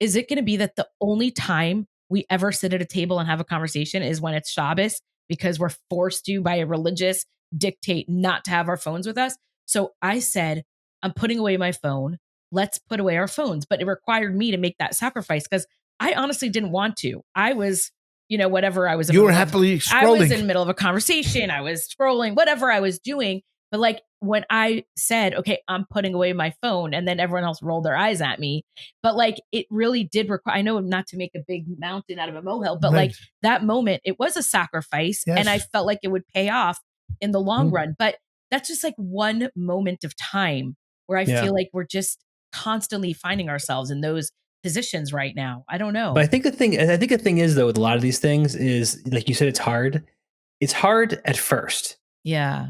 is it going to be that the only time we ever sit at a table and have a conversation is when it's Shabbos, because we're forced to by a religious dictate not to have our phones with us? So I said, I'm putting away my phone. Let's put away our phones. But it required me to make that sacrifice because I honestly didn't want to. I was, whatever I was. You were happily scrolling. I was in the middle of a conversation. I was scrolling, whatever I was doing. But like when I said, okay, I'm putting away my phone, and then everyone else rolled their eyes at me. But like it really did require, I know not to make a big mountain out of a molehill, but like that moment, it was a sacrifice. Yes. And I felt like it would pay off in the long run. But that's just like one moment of time where I feel like we're just constantly finding ourselves in those positions right now. I don't know. But I think the thing is though, with a lot of these things is, like you said, it's hard. It's hard at first. Yeah.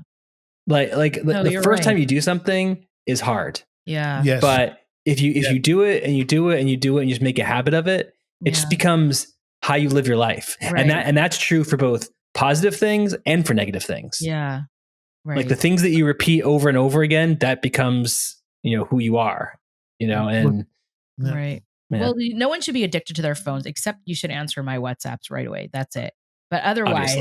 The first time you do something is hard. Yeah. Yes. But if you do it and you do it and you do it and you just make a habit of it, it just becomes how you live your life. Right. And that's true for both positive things and for negative things. Yeah. Right. Like the things that you repeat over and over again, that becomes, who you are, and right. Yeah. Well, no one should be addicted to their phones, except you should answer my WhatsApps right away. That's it. But otherwise,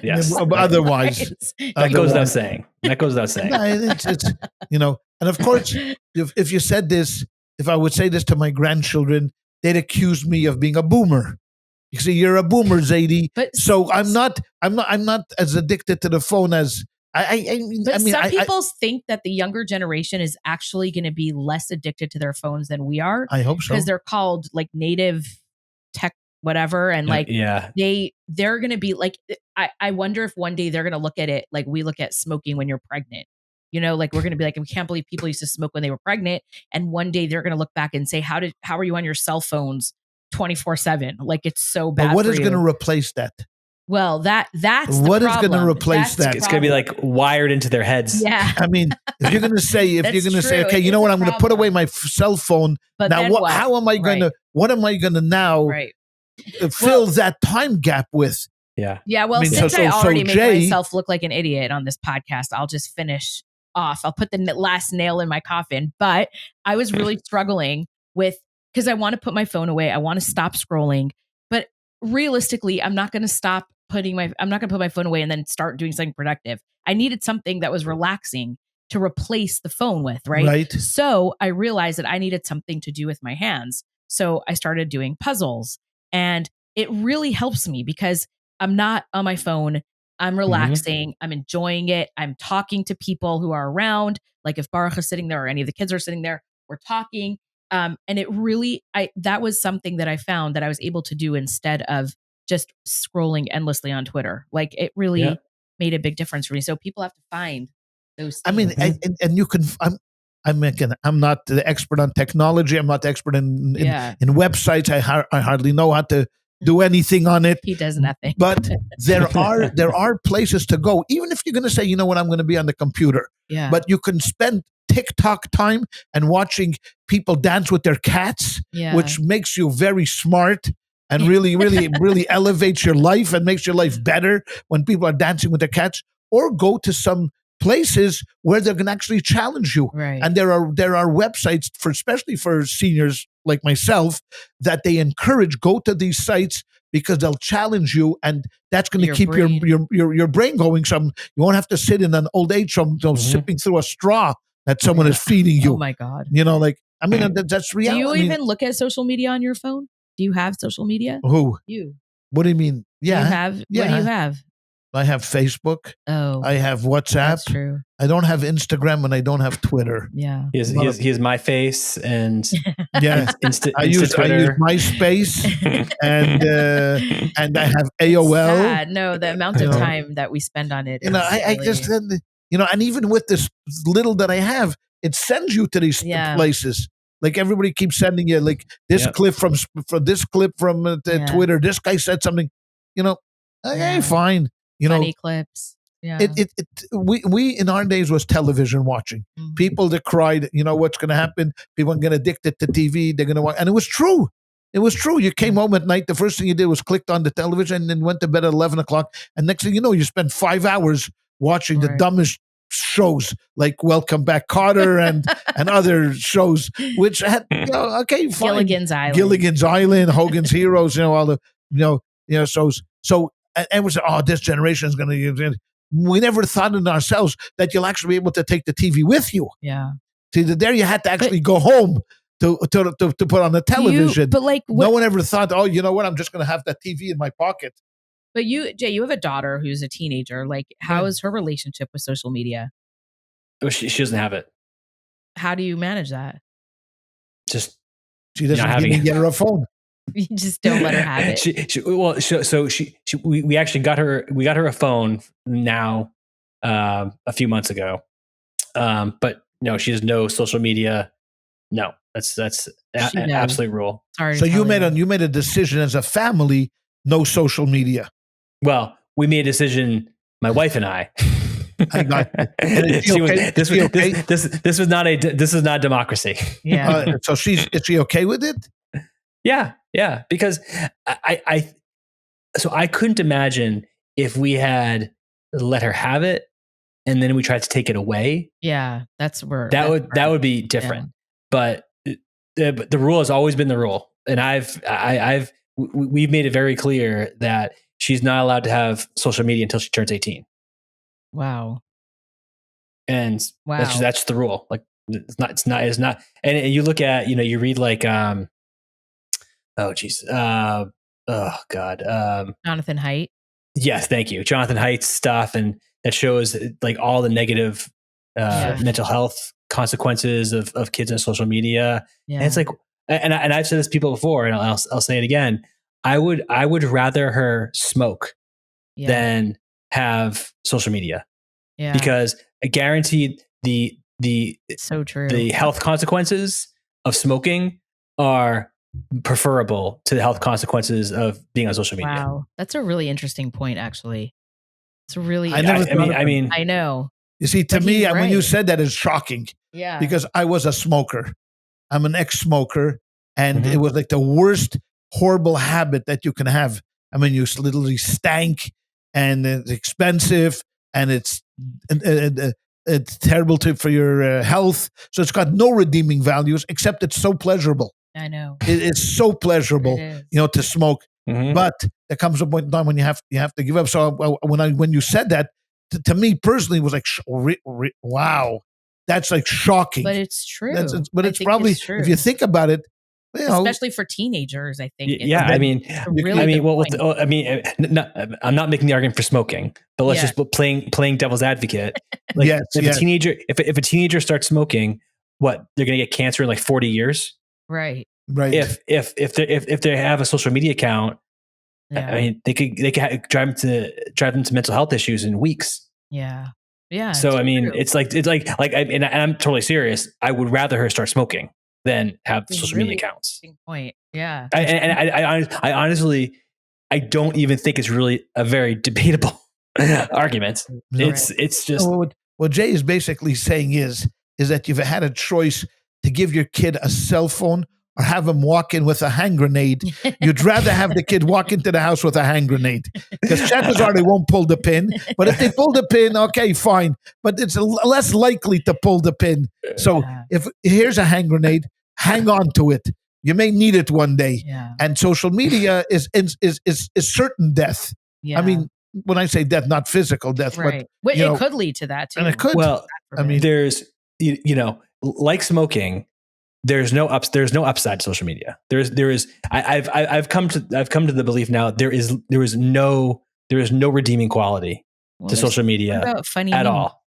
yes. Otherwise, that goes without saying. That goes without saying. It's and of course, if you said this, if I would say this to my grandchildren, they'd accuse me of being a boomer. You see, you're a boomer, Zadie. So I'm not as addicted to the phone as some people think that the younger generation is actually going to be less addicted to their phones than we are. I hope so, because they're called like native tech whatever, and like they're going to be like. I wonder if one day they're going to look at it like we look at smoking when you're pregnant. Like we're going to be like, we can't believe people used to smoke when they were pregnant, and one day they're going to look back and say, how are you on your cell phones 24/7? Like it's so bad. But what is going to replace that? Well, that's what is going to replace that? It's going to be like wired into their heads. Yeah. I mean, if you're going to say, okay, you know what, I'm going to put away my cell phone. But now, how am I going to? What am I going to now fill that time gap with? Yeah. Yeah. Well, since I already made myself look like an idiot on this podcast, I'll just finish off. I'll put the last nail in my coffin. But I was really struggling because I want to put my phone away. I want to stop scrolling. But realistically, I'm not going to put my phone away and then start doing something productive. I needed something that was relaxing to replace the phone with, right? So I realized that I needed something to do with my hands. So I started doing puzzles, and it really helps me because I'm not on my phone. I'm relaxing. I'm enjoying it. I'm talking to people who are around. Like if Baruch is sitting there or any of the kids are sitting there, we're talking. And it really, that was something that I found that I was able to do instead of just scrolling endlessly on Twitter. Like it really made a big difference for me. So people have to find those things. I mean, and you can, I'm not the expert on technology. I'm not the expert in websites. I hardly know how to do anything on it. He does nothing. But there are places to go. Even if you're going to say, you know what, I'm going to be on the computer. Yeah. But you can spend TikTok time and watching people dance with their cats, which makes you very smart and really, really, really elevates your life and makes your life better when people are dancing with their cats. Or go to some places where they can actually challenge you. Right. And there are websites especially for seniors like myself that they encourage, go to these sites because they'll challenge you, and that's going to keep your brain going. You won't have to sit in an old age sipping through a straw that someone is feeding you. Oh my God. That's reality. Do you even look at social media on your phone? Do you have social media? Who? You. What do you mean? Yeah. What do you have? I have Facebook. Oh. I have WhatsApp. That's true. I don't have Instagram, and I don't have Twitter. Yeah. He has my face and I use MySpace and I have AOL. No, the amount of time that we spend on it. I just and even with this little that I have, it sends you to these places. Like everybody keeps sending you like this clip from Twitter. This guy said something, okay, fine. Funny clips. Yeah. We in our days was television watching. Mm-hmm. People that cried, what's going to happen? People are going to addicted to TV. They're going to watch. And it was true. It was true. You came home at night. The first thing you did was clicked on the television and then went to bed at 11 o'clock. And next thing you know, you spent 5 hours watching the dumbest shows like Welcome Back, Kotter and other shows, which had, okay, fine. Gilligan's Island, Hogan's Heroes, all the, shows. So, and we said, this generation is going to use it. We never thought in ourselves that you'll actually be able to take the TV with you. Yeah. See, there you had to actually go home to put on the television. But like, no one ever thought, you know what, I'm just going to have that TV in my pocket. But Jay, you have a daughter who's a teenager. Like, how is her relationship with social media? Oh, she doesn't have it. How do you manage that? Just she doesn't even get her a phone. You just don't let her have it. We actually got her a phone now a few months ago. But no, she has no social media. No, that's an absolute rule. So you made a decision as a family, no social media. Well, we made a decision, my wife and I. This is not democracy. Yeah. So is she okay with it? Yeah, because I couldn't imagine if we had let her have it and then we tried to take it away. Yeah, that would be different. Yeah. But the rule has always been the rule, and we've made it very clear that she's not allowed to have social media until she turns 18. Wow. And that's the rule. Like it's not. And you look at you read like oh geez. Oh God. Jonathan Haidt. Yes, thank you. Jonathan Haidt's stuff, and that shows like all the negative mental health consequences of kids on social media. Yeah. And it's like, and I've said this to people before, and I'll say it again. I would rather her smoke than have social media. Yeah. Because I guarantee the so true. The health consequences of smoking are preferable to the health consequences of being on social media. Wow, that's a really interesting point. Actually, it's really. I know. You see, to me, when you said that, it's shocking. Yeah. Because I was a smoker. I'm an ex-smoker, and it was like the worst horrible habit that you can have. I mean, you literally stank, and it's expensive, and it's terrible for your health. So it's got no redeeming values, except it's so pleasurable. I know. It is so pleasurable, to smoke. Mm-hmm. But there comes a point in time when you have to give up. So when you said that, to me personally, it was like, wow, that's like shocking. But it's true. But it's probably, if you think about it, especially for teenagers, I think. I'm not making the argument for smoking, but let's just playing devil's advocate. Like, if a teenager starts smoking, what, they're going to get cancer in like 40 years? Right. If they have a social media account, I mean, they could drive them to mental health issues in weeks. Yeah. So I mean, it's like, and I'm totally serious. I would rather her start smoking than have social media accounts. Point. Yeah. I honestly, I don't even think it's really a very debatable argument. It's just what Jay is basically saying is that you've had a choice to give your kid a cell phone or have him walk in with a hand grenade. You'd rather have the kid walk into the house with a hand grenade, because chances are they won't pull the pin. But if they pull the pin, okay, fine. But it's less likely to pull the pin. So if here's a hand grenade, hang on to it. You may need it one day. Yeah. And social media is certain death. Yeah. I mean, when I say death, not physical death, right. But it could lead to that too. And it could. Well, I mean, there's like smoking. There's no upside to social media. I've come to the belief now there is no redeeming quality to social media at all.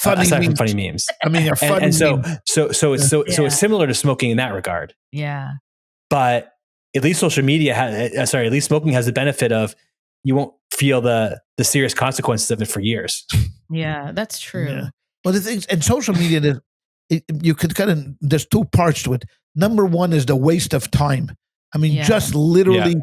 Aside from funny memes. I mean, so it's similar to smoking in that regard. Yeah. But at least smoking has the benefit of you won't feel the serious consequences of it for years. Yeah, that's true. Yeah. Well, the things and social media, you could there's two parts to it. Number one is the waste of time. I mean, just literally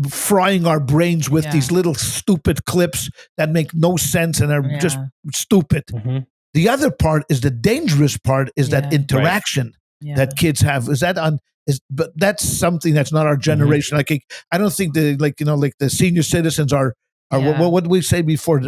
frying our brains with these little stupid clips that make no sense and are just stupid. Mm-hmm. The other part is the dangerous part is that interaction that kids have. But that's something that's not our generation. Mm-hmm. Like, I don't think the senior citizens are what did we say before?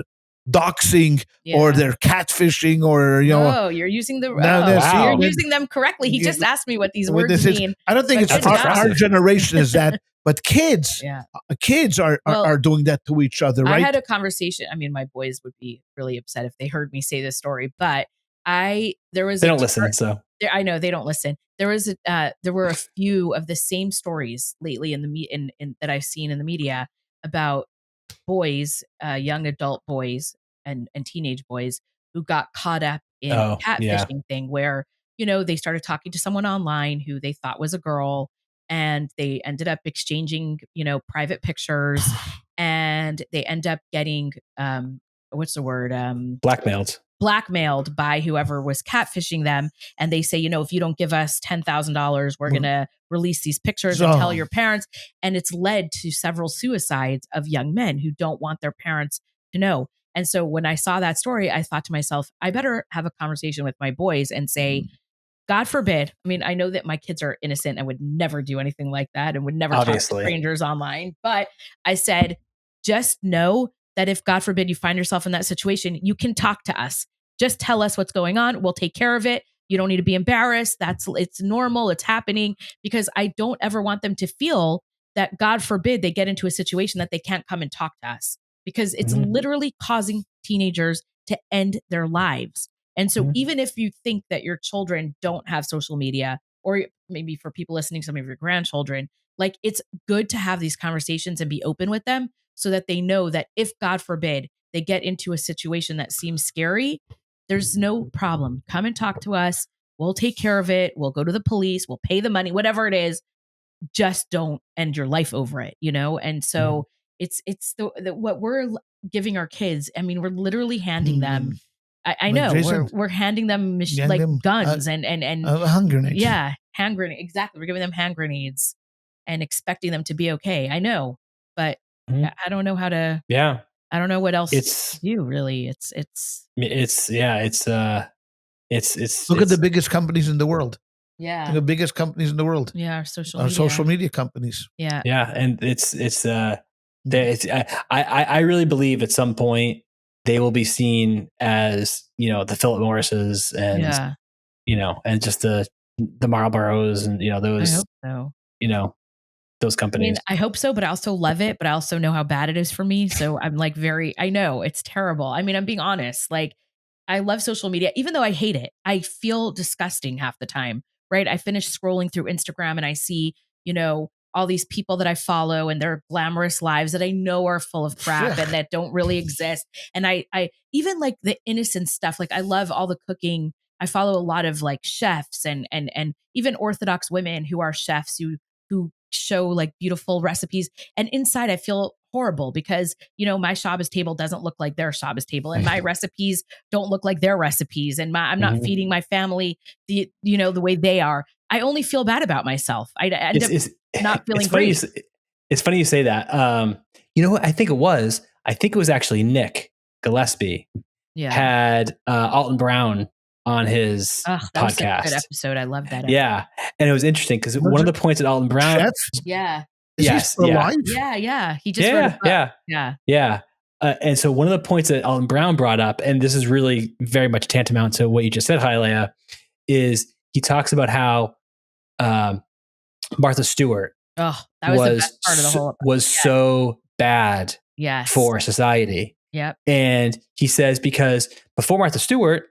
Doxing or they're catfishing or you're using you're using them correctly. He just asked me what these words mean. I don't think it's our generation is that, but kids are doing that to each other, right? I had a conversation. I mean, my boys would be really upset if they heard me say this story, but they don't listen, so I know they don't listen. There were a few of the same stories lately in that I've seen in the media about boys, young adult boys and teenage boys who got caught up in catfishing thing where, they started talking to someone online who they thought was a girl and they ended up exchanging, private pictures and they end up getting, what's the word? Blackmailed by whoever was catfishing them. And they say, if you don't give us $10,000, we're going to release these pictures and tell your parents. And it's led to several suicides of young men who don't want their parents to know. And so when I saw that story, I thought to myself, I better have a conversation with my boys and say, God forbid. I mean, I know that my kids are innocent and would never do anything like that and would never talk to strangers online. But I said, just know that if, God forbid, you find yourself in that situation, you can talk to us. Just tell us what's going on. We'll take care of it. You don't need to be embarrassed. It's normal. It's happening, because I don't ever want them to feel that, God forbid, they get into a situation that they can't come and talk to us, because it's literally causing teenagers to end their lives. And so even if you think that your children don't have social media, or maybe for people listening, some of your grandchildren, like, it's good to have these conversations and be open with them so that they know that if, God forbid, they get into a situation that seems scary, there's no problem. Come and talk to us. We'll take care of it. We'll go to the police. We'll pay the money, whatever it is. Just don't end your life over it, And so it's what we're giving our kids. I mean, we're literally handing them. I know we're handing them guns and hand grenades. Yeah, hand grenades. Exactly. We're giving them hand grenades and expecting them to be okay. I know, but I don't know how to. Yeah. I don't know what else to do, really. It's look at the biggest companies in the world. Yeah. The biggest companies in the world. Yeah. Our social media companies. Yeah. Yeah. And I really believe at some point they will be seen as, the Philip Morrises and, and just the Marlboros and, those, I hope so. Those companies. I mean, I hope so, but I also love it, but I also know how bad it is for me. So I'm like I know it's terrible. I mean, I'm being honest. Like, I love social media, even though I hate it. I feel disgusting half the time, right? I finish scrolling through Instagram and I see, all these people that I follow and their glamorous lives that I know are full of crap and that don't really exist. And I even like the innocent stuff. Like, I love all the cooking. I follow a lot of like chefs and even Orthodox women who are chefs who show like beautiful recipes. And inside I feel horrible because, my Shabbos table doesn't look like their Shabbos table and my recipes don't look like their recipes. And I'm not feeding my family the way they are. I only feel bad about myself. I end up not feeling great. It's funny you say that. What I think it was actually Nick Gillespie had Alton Brown on his podcast. That was a good episode. I love that episode. Yeah. And it was interesting because one of the points that Alton Brown... Yeah. Yes. Alive? Yeah. He just wrote a book. Yeah. And so one of the points that Alton Brown brought up, and this is really very much tantamount to what you just said, ChayaLeah, is he talks about how Martha Stewart that was the best part of the whole episode. Was so bad for society. Yep. And he says because before Martha Stewart,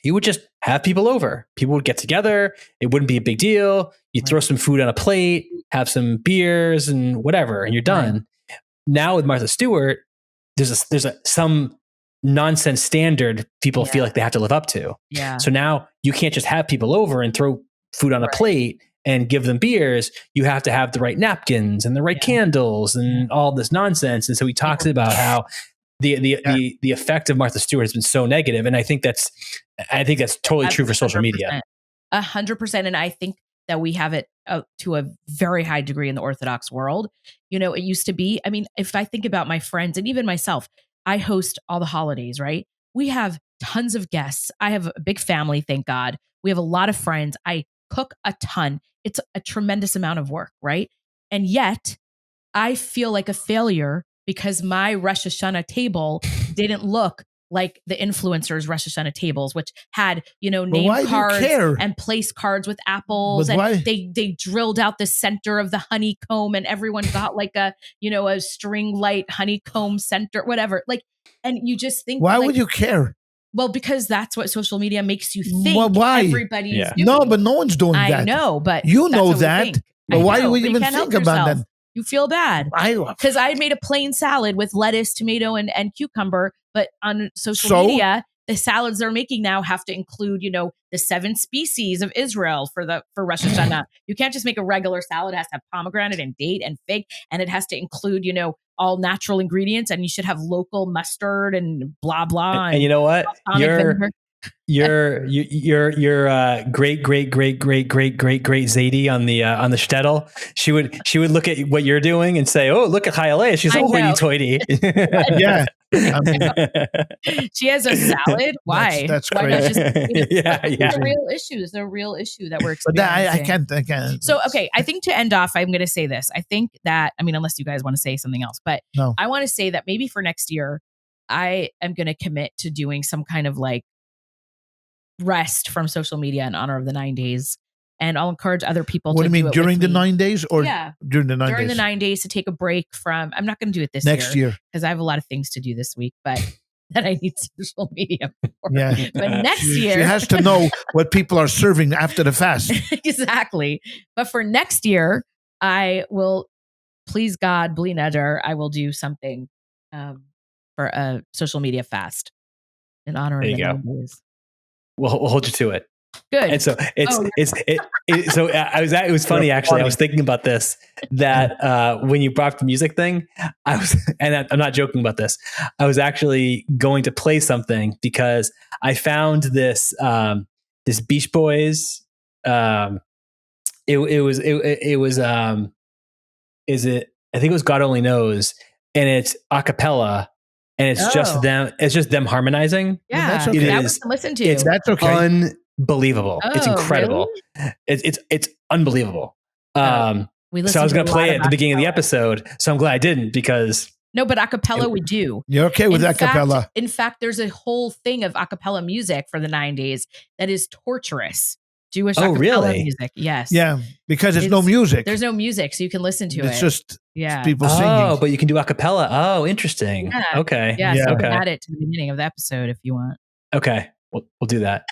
you would just have people over. People would get together. It wouldn't be a big deal. You'd throw some food on a plate, have some beers and whatever, and you're done. Right. Now with Martha Stewart, there's some nonsense standard people feel like they have to live up to. Yeah. So now you can't just have people over and throw food on a plate and give them beers, you have to have the right napkins and the right candles and all this nonsense. And so he talks about how the effect of Martha Stewart has been so negative. And I think that's totally true for social media. 100%. And I think that we have it to a very high degree in the Orthodox world. It used to be, I mean, if I think about my friends and even myself, I host all the holidays, right? We have tons of guests. I have a big family, thank God. We have a lot of friends. I cook a ton. It's a tremendous amount of work, right? And yet I feel like a failure because my Rosh Hashanah table didn't look like the influencers' Rosh Hashanah tables, which had, name cards and place cards with apples. And they drilled out the center of the honeycomb and everyone got like a string light honeycomb center, whatever. Like, and you just think, why would you care? Well, because that's what social media makes you think. Well, why? Everybody's doing. No, but no one's doing that. I know, but you know that. But why would you even think about that? You feel bad because I made a plain salad with lettuce, tomato, and cucumber. But on social media, the salads they're making now have to include, the 7 species of Israel for Rosh Hashanah. You can't just make a regular salad. It has to have pomegranate and date and fig, and it has to include, all natural ingredients. And you should have local mustard and blah blah. And you know what? Your great Zadie on the shtetl. She would look at what you're doing and say, "Oh, look at ChayaLeah. She's all hoity-toity." Yeah. She has a salad. Why? That's crazy. The real issue is the real issue that we're experiencing. But I can't. So, okay, I think to end off, I'm going to say this. I think that, unless you guys want to say something else, but no. I want to say that maybe for next year, I am going to commit to doing some kind of like rest from social media in honor of the 9 days. And I'll encourage other people to do it. What do you mean, during the 9 days or during the 9 days? During the 9 days to take a break from, I'm not going to do it next year because I have a lot of things to do this week, but that I need social media for. Yeah. But next year. She has to know what people are serving after the fast. Exactly. But for next year, I will, please God, bli neder, I will do something for a social media fast in honor of the 9 days. We'll hold you to it. Good. And so it was funny actually. I was thinking about this that when you brought up the music thing, I'm not joking about this. I was actually going to play something because I found this this Beach Boys. I think it was God Only Knows, and it's a cappella. And it's just them. It's just them harmonizing. Yeah, that's okay. That was to listen to. That's okay. Unbelievable. It's incredible. Really? It's unbelievable. So I was going to play it at the beginning of the episode. So I'm glad I didn't because no, but a cappella we do. You're okay with a cappella. In fact, there's a whole thing of a cappella music for the 9 days that is torturous. Jewish a cappella music. Yes. Yeah, because it's no music. There's no music, so you can listen to it. It's just people singing. Oh, but you can do a cappella. Oh, interesting. Yeah. Okay. Yeah, so okay. Add it to the beginning of the episode if you want. Okay. We'll do that.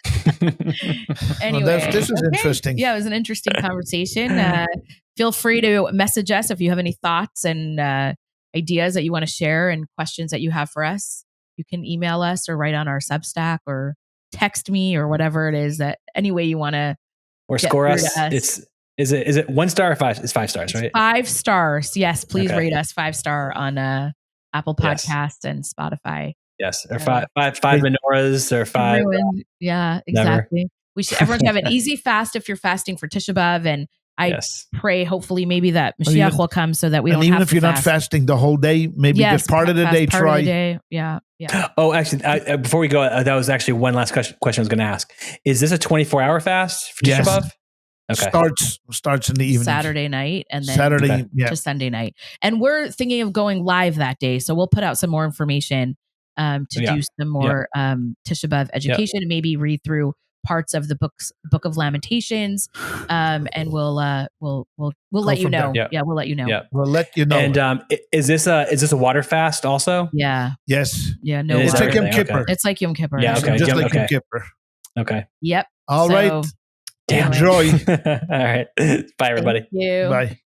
Anyway, this is interesting. Yeah, it was an interesting conversation. Feel free to message us if you have any thoughts and ideas that you want to share and questions that you have for us. You can email us or write on our Substack or text me or whatever it is that any way you want to or score us. Is it 1 star or 5? It's 5 stars, right? 5 stars. Yes, please rate us 5-star on Apple Podcast and Spotify. Yes, or five menorahs or 5. Yeah, exactly. Everyone should have an easy fast if you're fasting for Tisha B'Av, and I pray hopefully maybe that Mashiach will come so that we don't have to fast. Even if you're not fasting the whole day, maybe just part of the day, try. Yeah. Oh, actually, before we go, that was actually one last question I was going to ask. Is this a 24-hour fast for Tisha B'Av? Okay. Starts in the evening. Saturday night and then to Sunday night. And we're thinking of going live that day. So we'll put out some more information to do some more Tisha B'Av education and maybe read through parts of the Book of Lamentations, and we'll let you know. Yeah, we'll let you know. Yeah, we'll let you know. And is this a water fast also? Yeah. Yes. Yeah. No. It's like Yom Kippur. It's like Yom Kippur. Yeah. Okay. Just like Yom Kippur. Okay. Yep. All right. Damn. Enjoy. All right. Bye, everybody. Thank you. Bye.